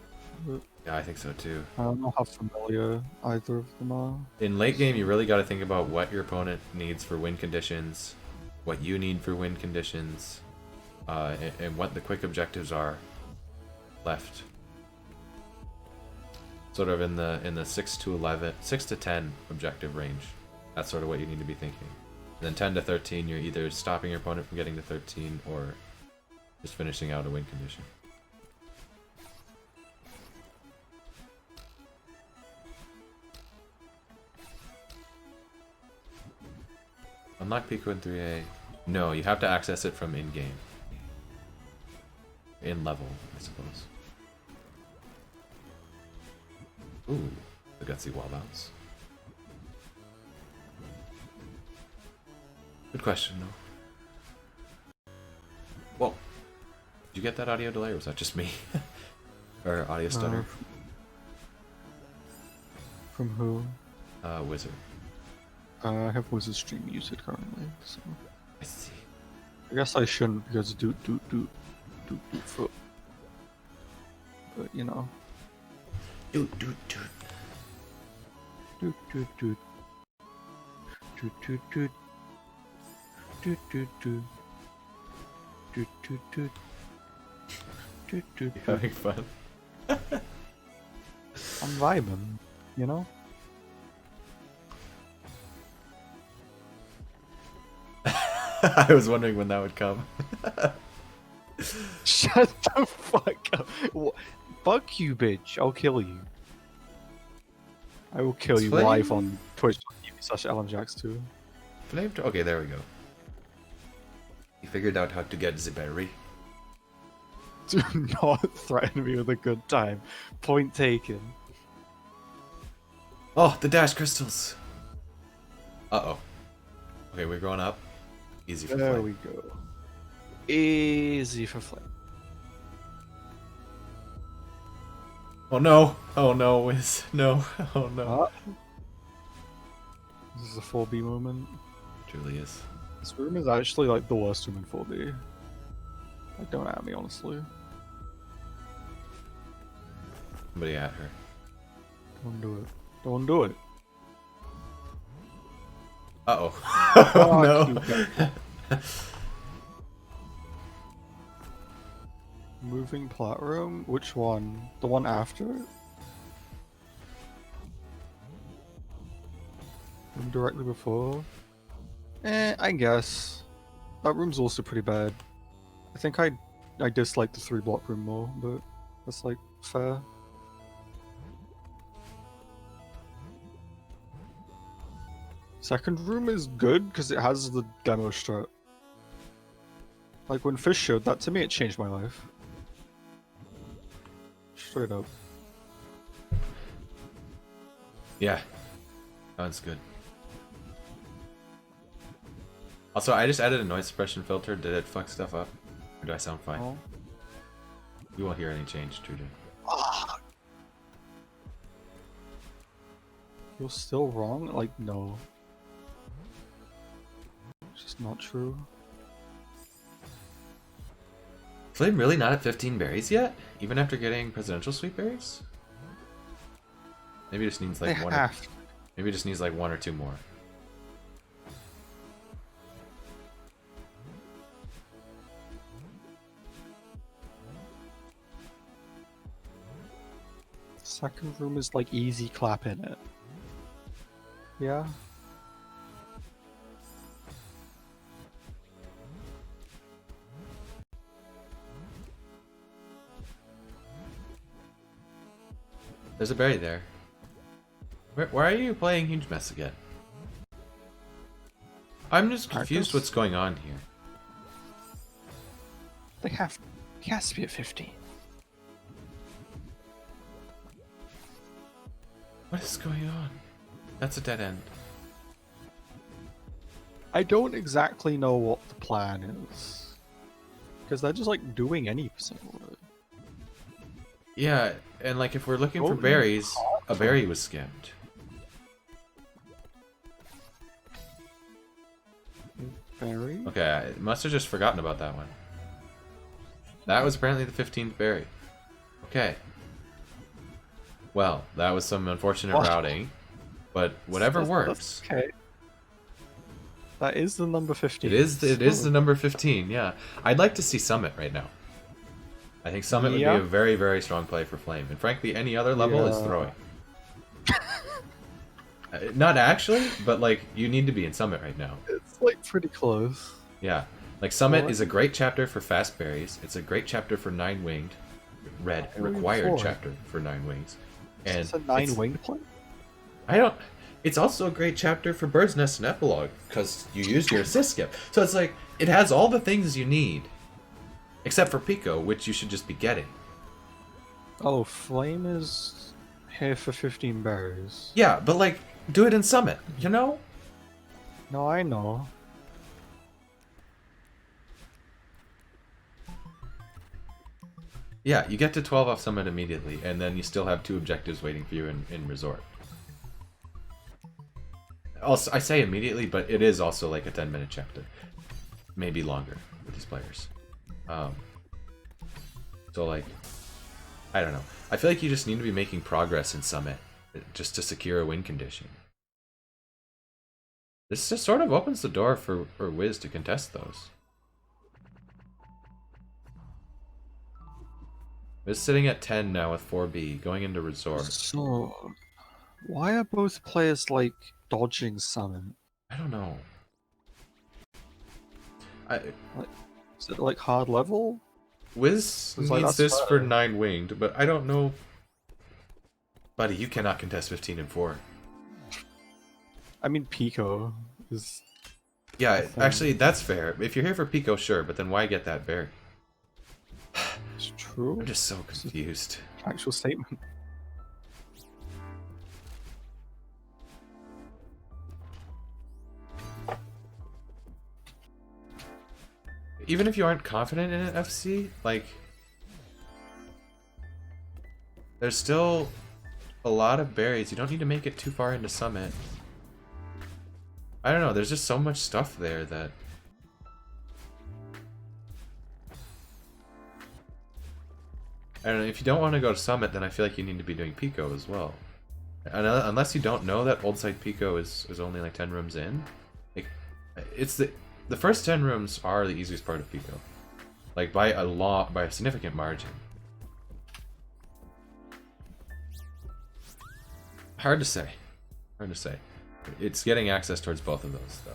But Yeah, I think so too. I don't know how familiar either of them are. In late game, you really got to think about what your opponent needs for win conditions, what you need for win conditions, and what the quick objectives are left. sort of in the 6 to 11, 6 to 10 objective range. That's sort of what you need to be thinking. And then 10 to 13, you're either stopping your opponent from getting to 13 or just finishing out a win condition. Unlock Pico in 3A. No, you have to access it from in-game. In level, I suppose. Ooh, the gutsy wall bounce. Good question, though. Whoa. Did you get that audio delay, or was that just me? Or audio stutter? From who? Wizard. I have Wizard Stream muted currently, so I see. I guess I shouldn't because do foot. But you know. Do. Do. You having fun? I'm vibing, you know? I was wondering when that would come. Shut the fuck up. Fuck you, bitch. I'll kill you. I will kill you live on Twitch.tv/AlanJax2. Flame. Okay, there we go. You figured out how to get the berry. Do not threaten me with a good time. Point taken. Oh, the dash crystals. Uh-oh. Okay, we're going up. Easy for There Flame. we go. Easy for Flame. Oh no! Oh no, Wiz. No. Oh no. This is a 4B moment. Truly is. This room is actually like the worst room in 4B. Like, don't at me, honestly. Somebody at her. Don't do it. Don't do it. Uh-oh. Oh, no. Moving plot room? Which one? The one after it? Room directly before? I guess. That room's also pretty bad. I think I dislike the 3-block room more, but that's like fair. Second room is good because it has the demo strat. Like when Fish showed that to me, it changed my life. Straight up. Yeah. Sounds good. Also, I just added a noise suppression filter. Did it fuck stuff up? Or do I sound fine? Oh. You won't hear any change, Trudy. You're still wrong? Like, no. It's just not true. Flame really not at 15 berries yet? Even after getting presidential sweet berries? Maybe it just needs like maybe it just needs like 1 or 2 more. Second room is like easy clap in it. Yeah. There's a berry there. Why are you playing Huge Mess again? I'm just confused what's going on here. He has to be at 15. What is going on? That's a dead end. I don't exactly know what the plan is. Because they're just like doing any percent of it. Yeah, and like if we're looking for berries, a berry was skimmed. Berry? Okay, I must have just forgotten about that one. That was apparently the 15th berry. Okay. Well, that was some unfortunate routing, but whatever works. Okay. That is the number 15. It is the number 15, yeah. I'd like to see Summit right now. I think Summit would be a very, very strong play for Flame. And frankly, any other level is throwing. Not actually, but like you need to be in Summit right now. It's like pretty close. Yeah, like Summit What? is a great chapter for fast berries. It's a great chapter for 9-winged. Red Why are we required four? chapter for 9 wings. And Is this a 9-winged plane? I don't. It's also a great chapter for Bird's Nest and Epilogue because you used your assist skip. So it's like it has all the things you need, except for Pico, which you should just be getting. Oh, Flame is here for 15 berries. Yeah, but like do it in Summit, you know? No, I know. Yeah, you get to 12 off Summit immediately, and then you still have 2 objectives waiting for you in Resort. Also, I say immediately, but it is also like a 10-minute chapter. Maybe longer with these players. So like, I don't know. I feel like you just need to be making progress in Summit just to secure a win condition. This just sort of opens the door for Wiz to contest those. Wiz sitting at 10 now with 4B, going into Resort. So, why are both players like dodging Summon? I don't know. Is it like hard level? Wiz It's like, needs that's this for better. 9-winged, but I don't know. Buddy, you cannot contest 15 and 4. I mean, Pico is. Yeah, thing. actually, that's fair. If you're here for Pico, sure, but then why get that berry? It's true. I'm just so confused. Actual statement. Even if you aren't confident in an FC, like, there's still a lot of berries. You don't need to make it too far into Summit. I don't know, there's just so much stuff there that... I don't know, if you don't want to go to Summit, then I feel like you need to be doing Pico as well. And unless you don't know that Old Site Pico is only like 10 rooms in. Like, it's the first 10 rooms are the easiest part of Pico. Like, by a significant margin. Hard to say. Hard to say. It's getting access towards both of those, though.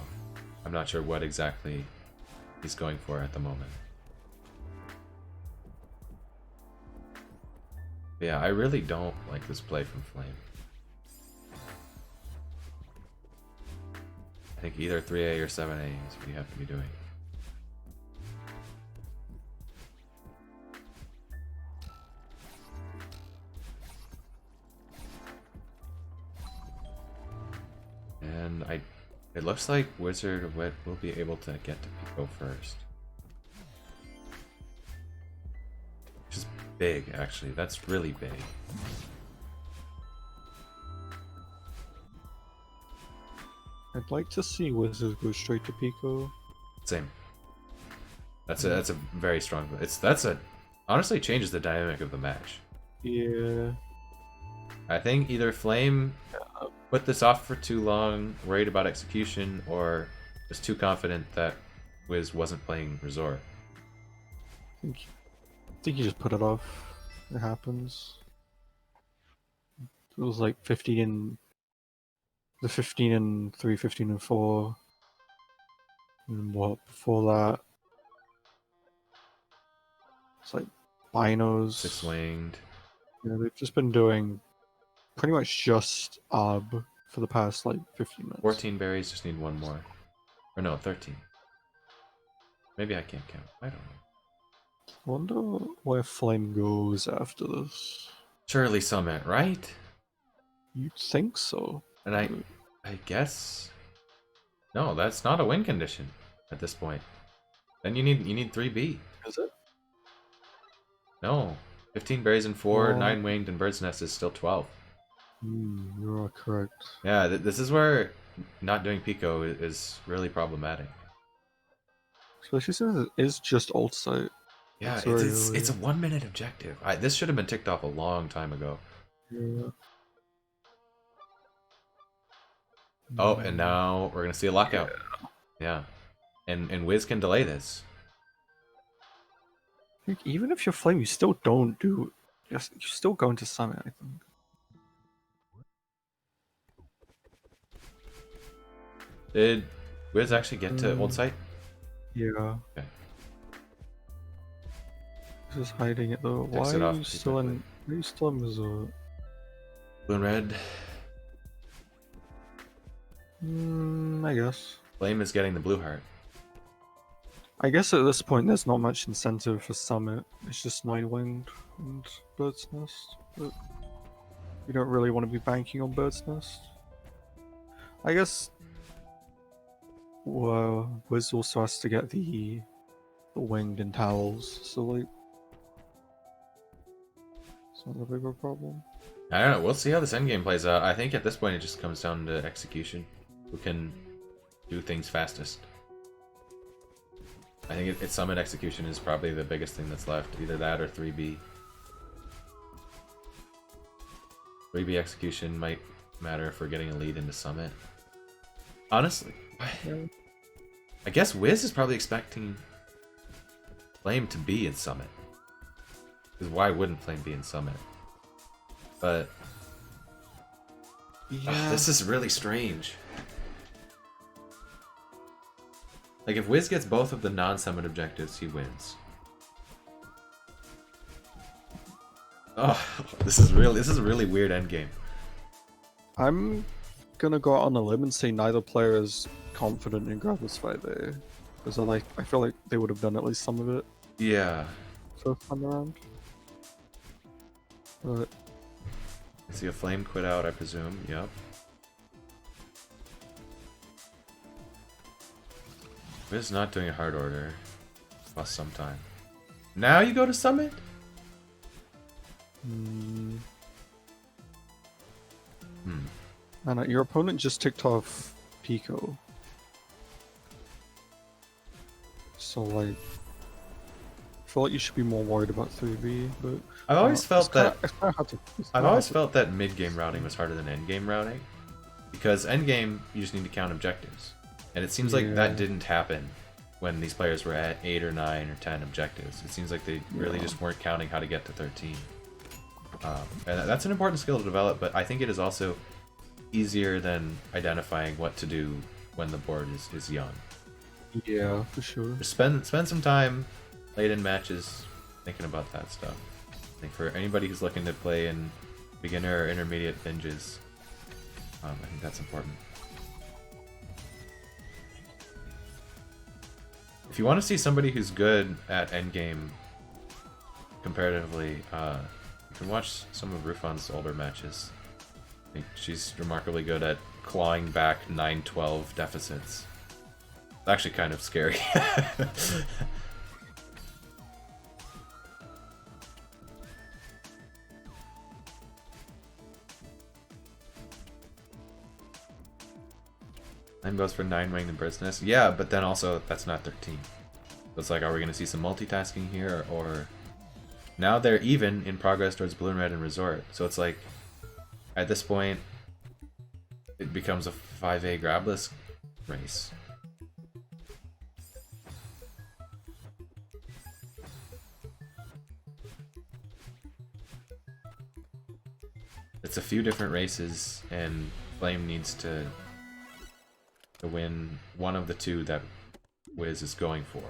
I'm not sure what exactly he's going for at the moment. But yeah, I really don't like this play from Flame. I think either 3A or 7A is what you have to be doing. And it looks like WizardOfWit will be able to get to Pico first. Which is big, actually. That's really big. I'd like to see Wizards go straight to Pico. Same. That's a very strong. Honestly changes the dynamic of the match. Yeah. I think either Flame put this off for too long, worried about execution, or was too confident that Wiz wasn't playing Resort. I think you just put it off. It happens. It was like 15 and 3, 15 and 4. And what before that? It's like binos. 6-winged. Yeah, they've just been doing pretty much just ARB for the past like 15 minutes. 14 berries, just need one more. Or no, 13. Maybe I can't count. I don't know. Wonder where Flame goes after this. Surely Summit, right? You'd think so. And I guess... No, that's not a win condition at this point. Then you need 3B. Is it? No. 15 berries and 4, Oh. 9-winged, and Bird's Nest is still 12. You are correct. Yeah, this is where not doing Pico is really problematic. Especially since it is just alt site. Yeah, It's very it's a early. 1-minute objective. This should have been ticked off a long time ago. Yeah. Oh, and now we're gonna see a lockout. Yeah. And Wiz can delay this. I think even if you're Flame, you still don't do. You still go into Summit, I think. Did Wiz actually get to Old Site? Yeah. Okay. He's just hiding it though. Why Exit are off you still in? Why are you still in Missouri? Blue and red. I guess. Flame is getting the blue heart. I guess at this point there's not much incentive for Summit. It's just Nine Winged and Bird's Nest. But you don't really want to be banking on Bird's Nest. I guess. Well, Wiz also has to get the winged and towels, so like. It's not a bigger problem. I don't know. We'll see how this endgame plays out. I think at this point it just comes down to execution. Who can do things fastest? I think it's summit execution is probably the biggest thing that's left. Either that or 3B. 3B execution might matter if we're getting a lead into summit. Honestly, I guess Wiz is probably expecting Flame to be in summit. Because why wouldn't Flame be in summit? But yeah, this is really strange. Like if Wiz gets both of the non-summit objectives, he wins. Oh, this is a really weird endgame. I'm gonna go out on a limb and say neither player is confident in Gravis 5A. Because I feel like they would have done at least some of it Yeah. first time around. But I see a flame quit out, I presume. Yep. Wiz not doing a hard order. Lost some time. Now you go to summit? and your opponent just ticked off Pico. So like, I feel like you should be more worried about 3B, but I've always felt that I've always to... felt that mid-game routing was harder than end-game routing. Because end-game, you just need to count objectives. And it seems like that didn't happen when these players were at 8 or 9 or 10 objectives. It seems like they really just weren't counting how to get to 13. And that's an important skill to develop, but I think it is also easier than identifying what to do when the board is young. Yeah, for sure. Just spend some time late in matches thinking about that stuff. I think for anybody who's looking to play in beginner or intermediate binges, I think that's important. If you want to see somebody who's good at endgame comparatively, you can watch some of Rufan's older matches. I think she's remarkably good at clawing back 9-12 deficits. It's actually kind of scary. Flame goes for 9 winged and bird's nest. Yeah, but then also that's not 13. So it's like, are we going to see some multitasking here, or now they're even in progress towards blue and red and resort. So it's like, at this point, it becomes a 5A grabless race. It's a few different races, and Flame needs to win one of the two that Wiz is going for.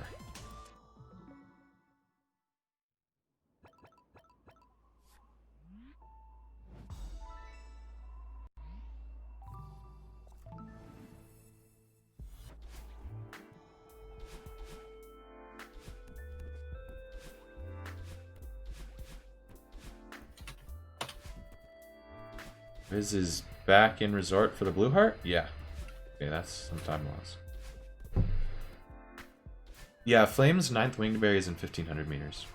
Wiz is back in resort for the blue heart? Yeah. Okay, that's some time lost. Yeah, Flame's 9th winged berry is in 1500 meters.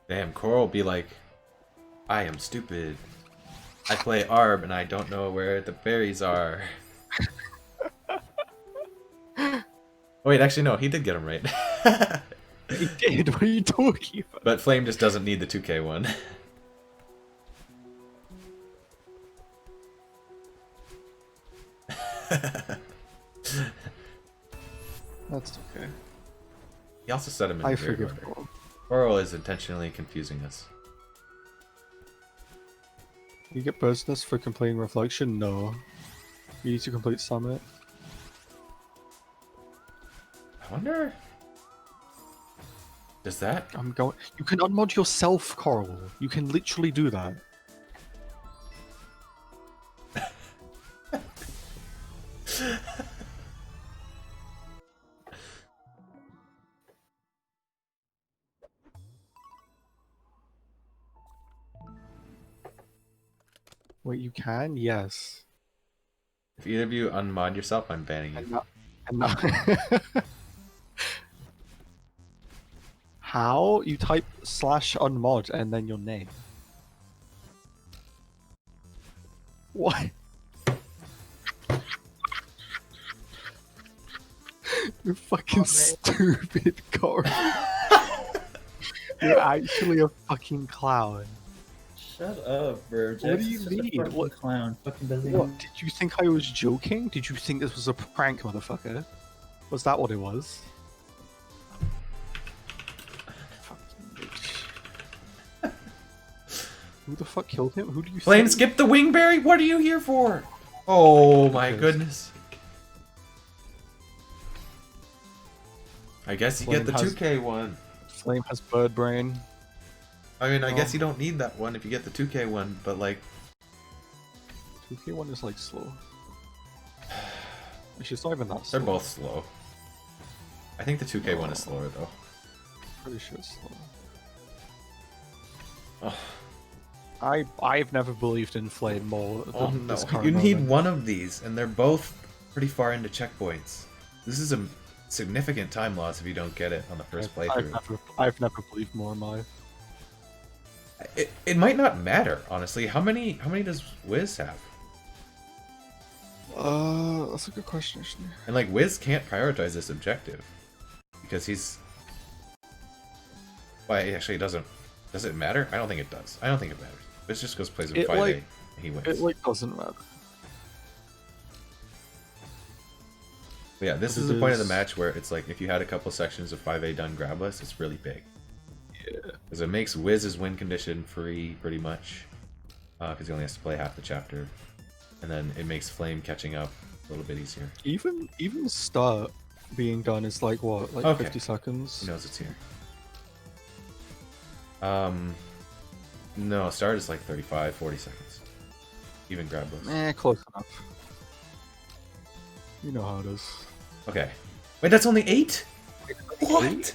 Damn, Coral will be like, I am stupid. I play ARB and I don't know where the berries are. Oh, wait, actually no, he did get him right. He did, what are you talking about? But Flame just doesn't need the 2K one. That's okay. He also set him in I the weird forgive order. Coral. Coral is intentionally confusing us. You get business for completing Reflection? No. You need to complete Summit. I wonder... Does that... I'm going. You can unmod yourself, Coral. You can literally do that. Wait, you can? Yes. If either of you unmod yourself, I'm banning you. And not... How? You type /unmod and then your name. What? You're fucking stupid, Coral. You're actually a fucking clown. Shut up, bro. What do you mean? What clown? Fucking doesn't. What? Did you think I was joking? Did you think this was a prank, motherfucker? Was that what it was? Fucking bitch. Who the fuck killed him? Who do you Flame, think? skip the wingberry? What are you here for? Oh my goodness. I guess you get the 2K one. Flame has bird brain. I mean, I guess you don't need that one if you get the 2K one, but like... 2K one is like slow. Actually, it's not even that slow. They're both slow. I think the 2K one is slower though. Pretty sure it's slow. Oh, I've never believed in Flame more than oh no, this current you need moment. one of these, and they're both pretty far into checkpoints. This is a significant time loss if you don't get it on the first playthrough. I've never believed more in my... It might not matter, honestly. How many does Wiz have? That's a good question, actually. And like Wiz can't prioritize this objective because he's. Well, actually, it doesn't. Does it matter? I don't think it does. I don't think it matters. Wiz just goes plays in 5A and he wins. It like doesn't matter. But yeah, this is the point of the match where it's like if you had a couple sections of 5A done grabless, it's really big. Yeah. Because it makes Wiz's win condition free, pretty much. Because he only has to play half the chapter. And then it makes Flame catching up a little bit easier. Even start being done is like what, like Okay. 50 seconds? He knows it's here. No, start is like 35, 40 seconds. Even grabless. Close enough. You know how it is. Okay. Wait, that's only 8? What? Eight?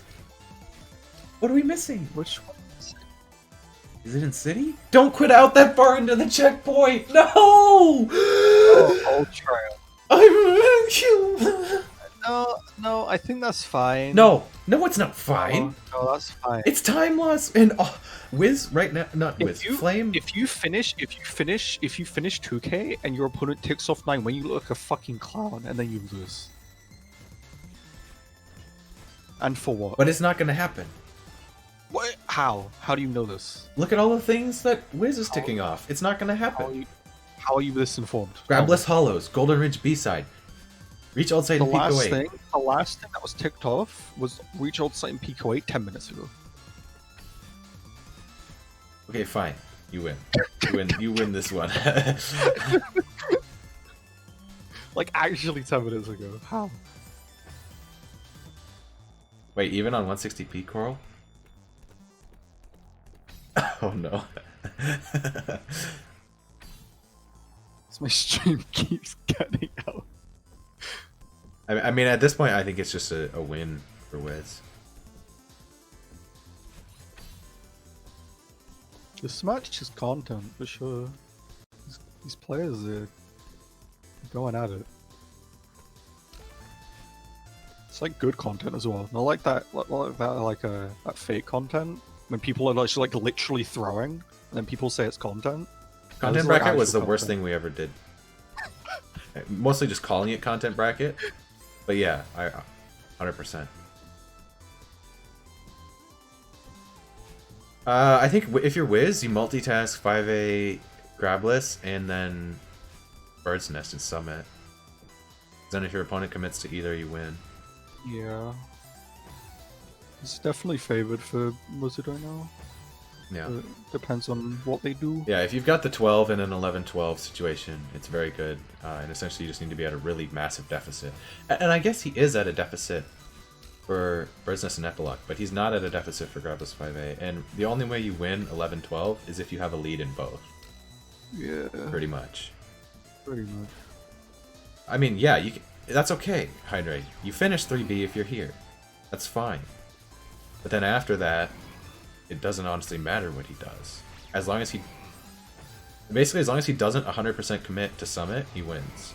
What are we missing? Which one is it? Is it in City? Don't quit out that far into the checkpoint! No! Oh, Ultra. I'm... No, I think that's fine. No, it's not fine. No, that's fine. It's time loss and Wiz right now, not Wiz. Flame. If you finish 2K and your opponent ticks off 9, when you look like a fucking clown and then you lose. And for what? But it's not gonna happen. What? How? How do you know this? Look at all the things that Wiz is ticking off. It's not gonna happen. How are you this informed? Grabless Hollows, Golden Ridge B-side. Reach old site The in Peak last 08. thing, the last thing that was ticked off was reach old site in Peak 08 10 minutes ago. Okay, fine. You win. You win this one. Like actually 10 minutes ago. How? Wait, even on 160p Coral? Oh no. My stream keeps cutting out. I mean, at this point, I think it's just a win for Wiz. This match is content for sure. These players are going at it. It's like good content as well. Not like that, that fake content when people are actually like literally throwing, and then people say it's content. Content like bracket was the actual worst content. thing we ever did. Mostly just calling it content bracket, but yeah, 100%. I think if you're Wiz, you multitask 5A Grabless and then Bird's Nest and Summit. Then if your opponent commits to either, you win. Yeah. It's definitely favored for Wizard right now. Yeah. Depends on what they do. Yeah, if you've got the 12 in an 11-12 situation, it's very good. And essentially you just need to be at a really massive deficit. And I guess he is at a deficit for Business and Epilogue, but he's not at a deficit for Gravis 5A. And the only way you win 11-12 is if you have a lead in both. Yeah. Pretty much. Pretty much. I mean, yeah, you can, that's okay, Hydrate. You finish 3B if you're here. That's fine. But then after that, it doesn't honestly matter what he does. As long as he... Basically, as long as he doesn't 100% commit to Summit, he wins.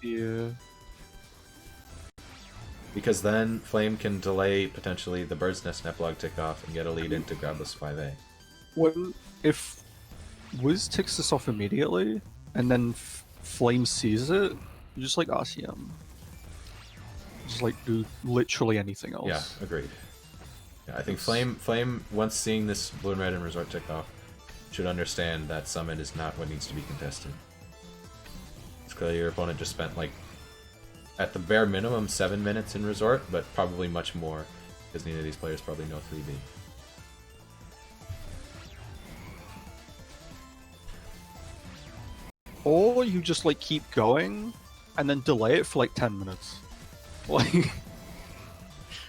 Yeah. Because then Flame can delay, potentially, the Bird's Nest and Epilogue tick off and get a lead into Grabless 5A. If Wiz ticks this off immediately, and then Flame sees it, you just like RCM. Just like do literally anything else. Yeah, agreed. Yeah, I think Flame, once seeing this Blue and Red and Resort tick off, should understand that Summit is not what needs to be contested. It's clear your opponent just spent, like, at the bare minimum 7 minutes in Resort, but probably much more, because neither of these players probably know 3B. Or you just like keep going, and then delay it for like 10 minutes. Like,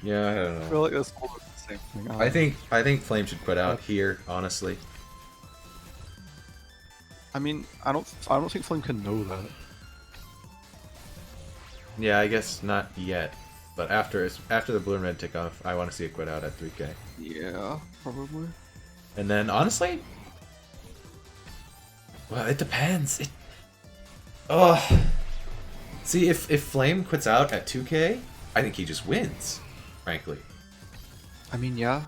Yeah, I don't I know. feel like that's all the same thing. I think Flame should quit out here, honestly. I mean, I don't think Flame can know that. Yeah, I guess not yet. But after the Blue and Red tick off, I want to see it quit out at 3K. Yeah, probably. And then, honestly... Well, it depends. See, if Flame quits out at 2K, I think he just wins, frankly. I mean, yeah.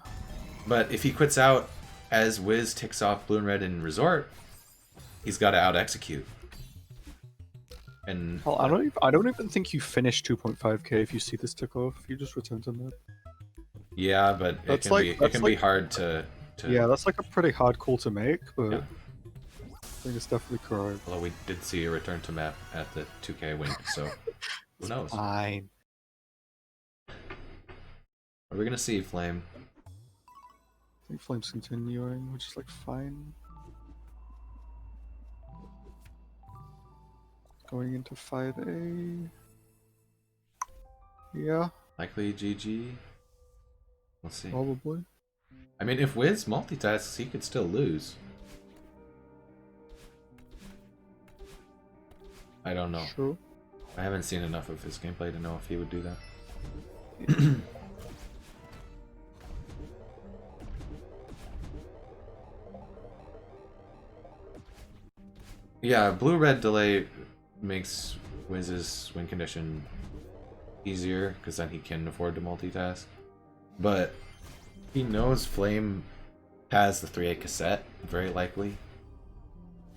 But if he quits out as Wiz ticks off Blue and Red in Resort, he's got to out-execute. And Well, I don't even think you finish 2.5k if you see this tick off. You just return to mid. yeah, but it can be hard to... Yeah, that's like a pretty hard call to make, but Yeah. I think it's definitely correct. Although we did see a return to map at the 2K win, so who knows? Fine. Are we gonna see Flame? I think Flame's continuing, which is like fine. Going into 5A. Yeah, Likely GG? We'll see. probably. I mean, if Wiz multitasks, he could still lose. I don't know. Sure. I haven't seen enough of his gameplay to know if he would do that. Yeah, blue-red delay makes Wiz's win condition easier, because then he can afford to multitask. But he knows Flame has the 3A cassette, very likely.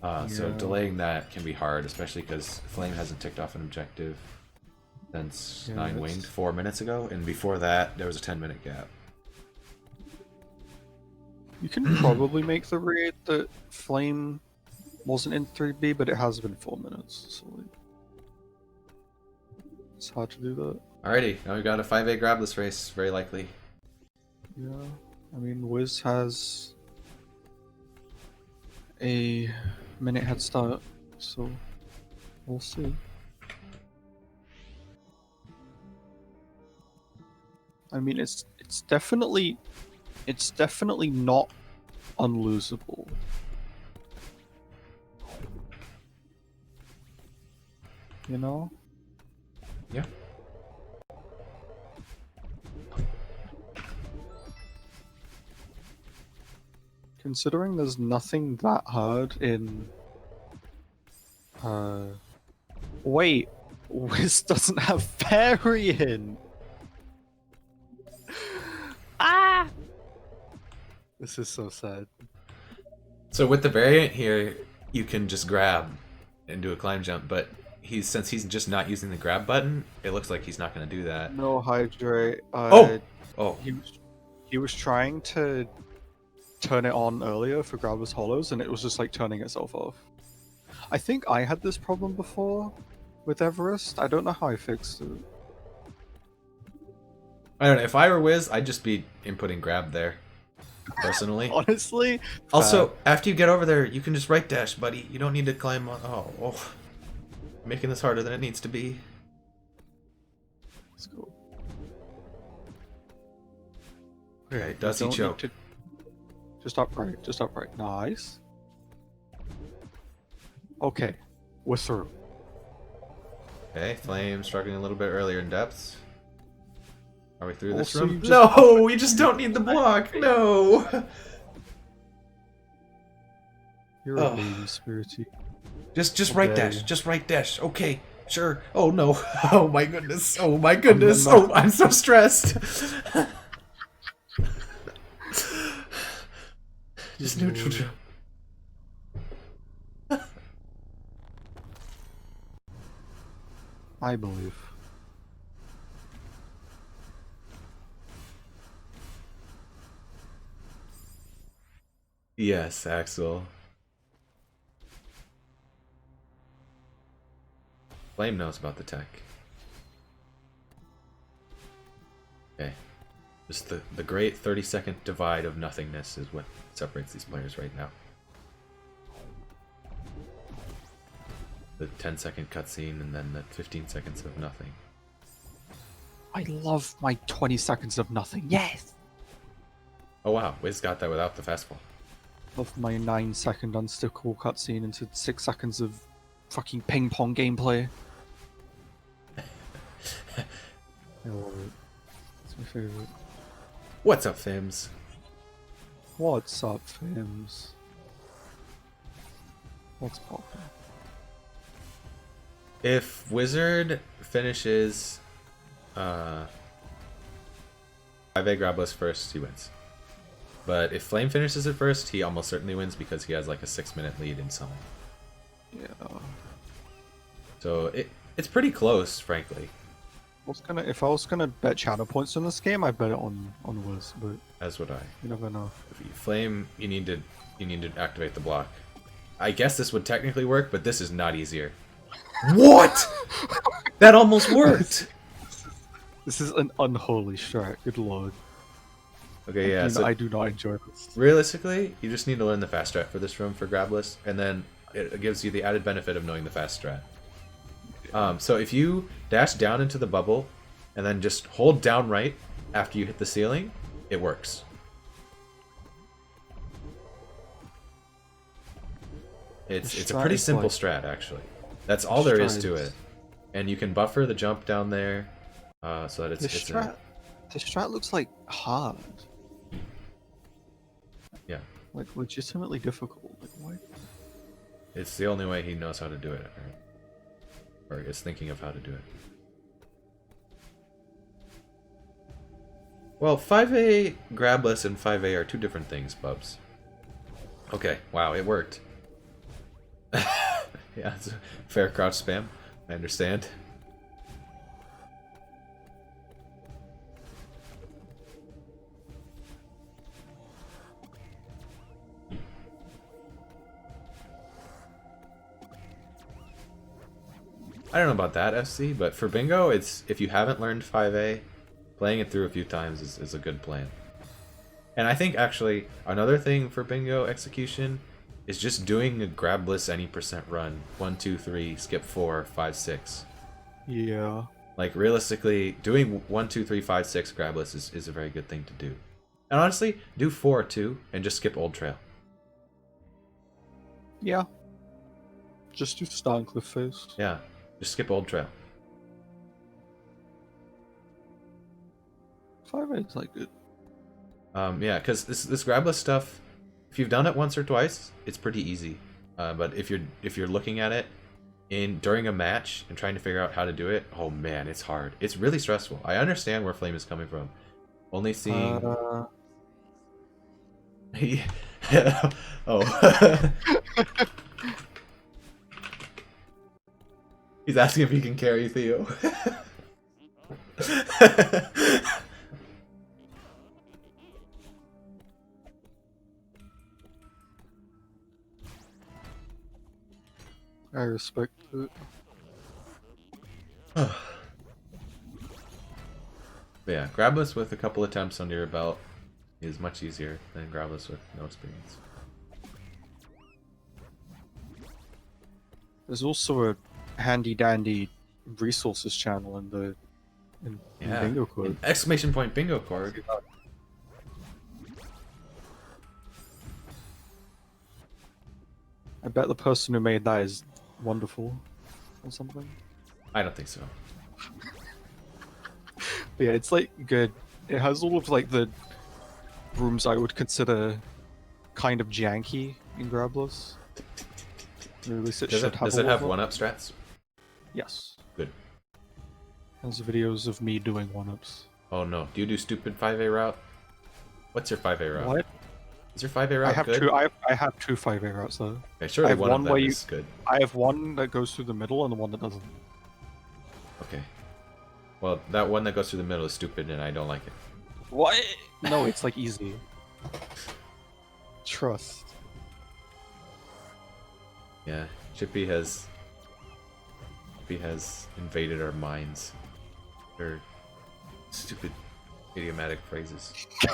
So Yeah. delaying that can be hard, especially because Flame hasn't ticked off an objective since Yeah, 9 that's- winged 4 minutes ago, and before that there was a 10-minute gap. You can probably make the read that Flame wasn't in 3B, but it has been 4 minutes, so like, it's hard to do that. Alrighty, now we got a 5A grabless race, very likely. Yeah, I mean, Wiz has a minute head start, so we'll see. I mean, it's definitely not unlosable. You know? Yeah. Considering there's nothing that hard in... Wait, Wiz doesn't have Variant! Ah! This is so sad. So with the variant here, you can just grab and do a climb jump, but since he's just not using the grab button, it looks like he's not going to do that. No hydrate. Oh! He was trying to turn it on earlier for Grabber's Hollows, and it was just like turning itself off. I think I had this problem before with Everest. I don't know how I fixed it. I don't know. If I were Wiz, I'd just be inputting grab there. Personally. Honestly. Also, after you get over there, you can just right dash, buddy. You don't need to climb on. Oh. Making this harder than it needs to be. Let's go. Okay, does he Don't choke? need to- Just upright. Just upright. Nice. Okay. We're through. Okay, Flame struggling a little bit earlier in depths. Are we through this Also, room? you just- No, we just don't need the block. No. You're a baby, Spirity. Just right Okay. dash. Just right dash. Okay, sure. Oh no. Oh my goodness. Oh my goodness. Oh, I'm so stressed. Just neutral jump. I believe. Yes, Axel. Flame knows about the tech. Okay. Just the great 30-second divide of nothingness is what separates these players right now. The 10-second cutscene and then the 15 seconds of nothing. I love my 20 seconds of nothing. Yes! Oh wow, Wiz got that without the fastball. Love my 9-second unstickable cutscene into 6 seconds of fucking ping pong gameplay. I love it. It's my favorite. What's up, Fims? What's up, Fims? What's poppin'? If Wizard finishes 5A grabless first, he wins. But if Flame finishes it first, he almost certainly wins because he has like a 6-minute lead in summon. Yeah. So it's pretty close, frankly. If I was gonna bet channel points in this game, I'd bet it on Wiz, but As would I. you never know. If you Flame, you need to activate the block. I guess this would technically work, but this is not easier. What? That almost worked. This is an unholy strat. Good lord. Okay, yeah. So I do not enjoy this. realistically, you just need to learn the fast strat for this room for grabless, and then it gives you the added benefit of knowing the fast strat. So if you dash down into the bubble, and then just hold down right after you hit the ceiling, it works. It's a pretty simple strat, actually. That's all there is to it. And you can buffer the jump down there, so that This strat looks like hard. Yeah. Like legitimately difficult. Like what? It's the only way he knows how to do it, or is thinking of how to do it. Well, 5A grabless and 5A are two different things, Bubs. Okay, wow, it worked. Yeah, it's a fair crouch spam. I understand. I don't know about that, FC, but for bingo, it's if you haven't learned 5A, playing it through a few times is a good plan. And I think actually another thing for bingo execution is just doing a grabless any percent run. 1, 2, 3, skip 4, 5, 6. Yeah. Like realistically, doing 1, 2, 3, 5, 6 grabless is a very good thing to do. And honestly, do 4 too, and just skip Old Trail. Yeah. Just do Starn Cliff Face. Yeah, just skip Old Trail. 5A is like good. Yeah, because this grabless stuff, if you've done it once or twice, it's pretty easy. But if you're looking at it during a match and trying to figure out how to do it, oh man, it's hard. It's really stressful. I understand where Flame is coming from. Only seeing. Oh. He's asking if he can carry Theo. I respect it. But yeah, grabless with a couple attempts under your belt is much easier than grabless with no experience. There's also a handy dandy resources channel in the in bingo code. Exclamation point bingo card. I bet the person who made that is wonderful or something. I don't think so. But yeah, it's like good. It has all of like the rooms I would consider kind of janky in Grabless. Or at least it Does should it, have does a it lot have of them. 1-up strats? Yes. Good. Has videos of me doing 1-ups. Oh no, do you do stupid 5A route? What's your 5A route? What? Is your 5A route I have good? two. I have two 5A routes though. Okay, surely I have one of one them where you- is good. I have one that goes through the middle and the one that doesn't. Okay. Well, that one that goes through the middle is stupid and I don't like it. What? No, it's like easy. Trust. Yeah, Chippy has invaded our minds. Their stupid idiomatic phrases. It's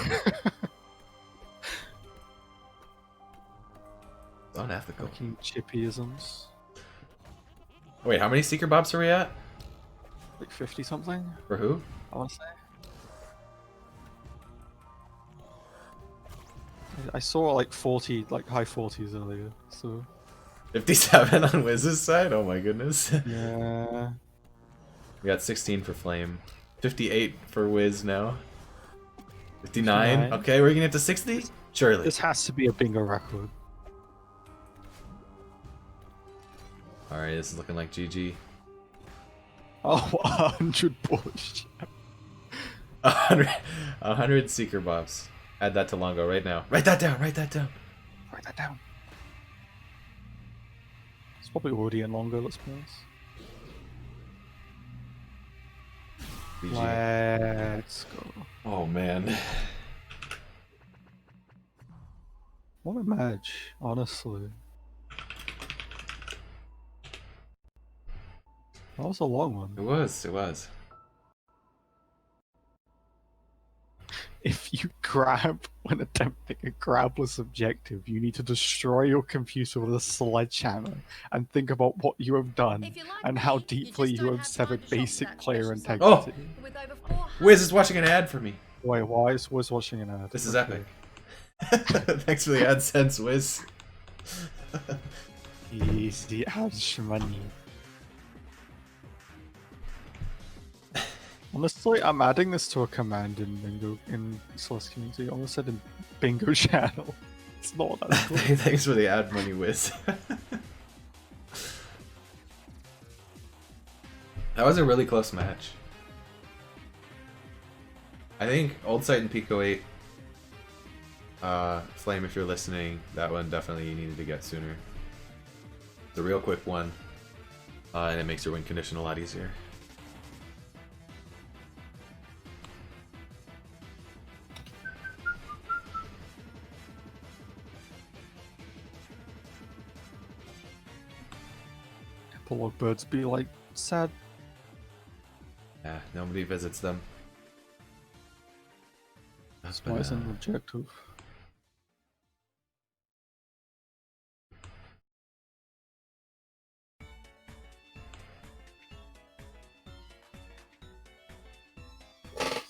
unethical. Fucking chippyisms. Wait, how many Seeker Bobs are we at? Like 50 something, For who? I want to say. I saw like 40, like high 40s earlier, so 57 on Wiz's side? Oh my goodness. yeah. We got 16 for Flame. 58 for Wiz now. 59? 59. Okay, we're gonna get to 60? Surely. This has to be a bingo record. Alright, this is looking like GG. Oh, 100 bullshit. 100 Seeker Bobs. Add that to Longo right now. Write that down, write that down. Write that down. It's probably already in longer, let's be honest. GG. Let's go. Oh man. What a match, honestly. That was a long one. It was. If you grab when attempting a grabless objective, you need to destroy your computer with a sledgehammer and think about what you have done If you like and me, how you deeply just you don't have have time severed to shop basic that player special integrity. With over 400 Wiz is watching an ad for me. Wait, why is Wiz watching an ad? This is Okay. epic. Thanks for the AdSense, Wiz. Easy ads money. Honestly, I'm adding this to a command in Bingo in Celeste community. I almost said in Bingo channel. It's not that cool. Thanks for the ad money, Wiz. That was a really close match. I think Old Sight and Pico 8, Flame, if you're listening, that one definitely you needed to get sooner. It's a real quick one, and it makes your win condition a lot easier. Epilogue birds be like sad. Yeah, nobody visits them. That's Why isn't an objective?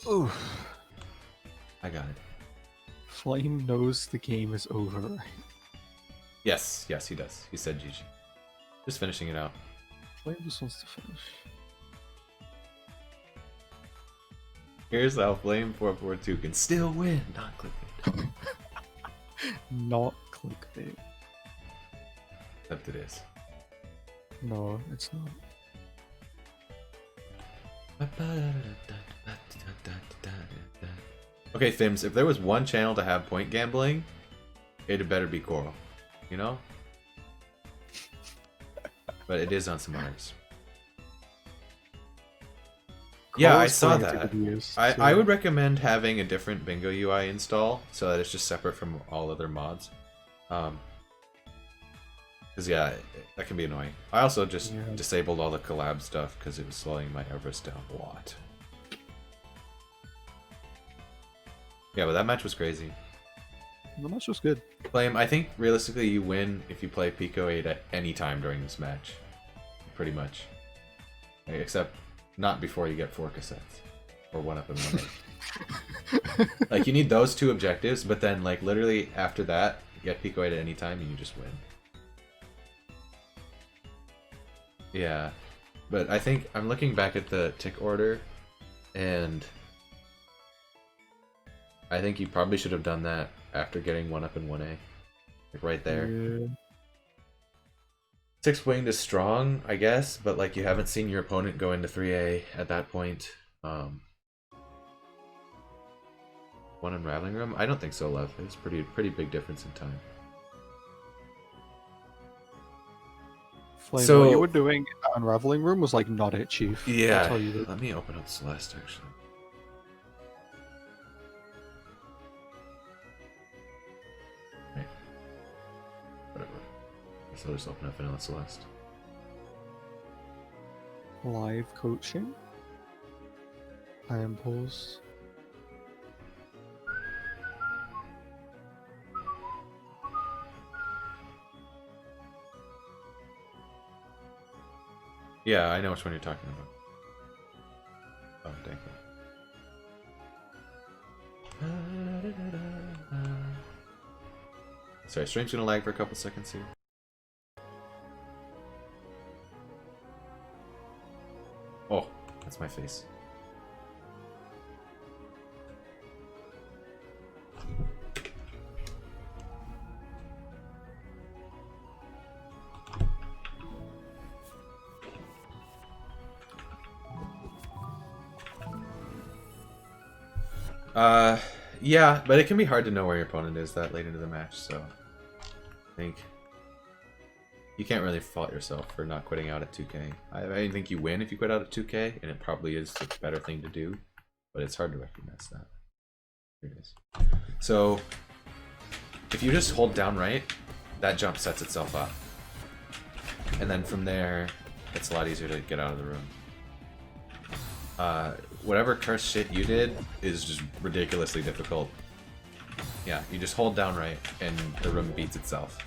Ooh. I got it. Flame knows the game is over, right? Yes, he does. He said GG. Just finishing it out. Flame just wants to finish. Here's how Flame442 can still win. Not clickbait. Not clickbait. Except it is. No, it's not. Okay, Thims, if there was one channel to have point gambling, it'd better be Coral. You know? But it is on some others. Yeah, I Coral's saw playing that. videos, I too. would recommend having a different bingo UI install so that it's just separate from all other mods. Because yeah, that can be annoying. I also just Yeah. disabled all the collab stuff because it was slowing my Everest down a lot. Yeah, but that match was crazy. The match was good. Flame, I think realistically you win if you play Pico 8 at any time during this match. Pretty much. Except not before you get 4 cassettes. Or 1-up and 1-A. Like, you need those 2 objectives, but then, like, literally after that, you get Pico 8 at any time and you just win. Yeah. But I think, I'm looking back at the tick order, and I think you probably should have done that after getting 1-up and 1-A. Like, right there. Yeah. 6 winged is strong, I guess, but like you haven't seen your opponent go into 3A at that point. 1 unraveling room? I don't think so, Love. It's pretty big difference in time. Flame, So- what you were doing at Unraveling Room was like not it, Chief. I'll Yeah. tell you that. Let me open up Celeste actually. Right. Whatever. So I'll just open up Vanilla Celeste. Live coaching. I impose. Yeah, I know which one you're talking about. Oh, dang it. Sorry, stream's gonna lag for a couple seconds here. Oh, that's my face. Yeah, but it can be hard to know where your opponent is that late into the match, so I think you can't really fault yourself for not quitting out at 2K. I think you win if you quit out at 2K, and it probably is the better thing to do, but it's hard to recognize that. Here it is. So if you just hold down right, that jump sets itself up. And then from there, it's a lot easier to get out of the room. Whatever cursed shit you did is just ridiculously difficult. Yeah, you just hold down right, and the room beats itself.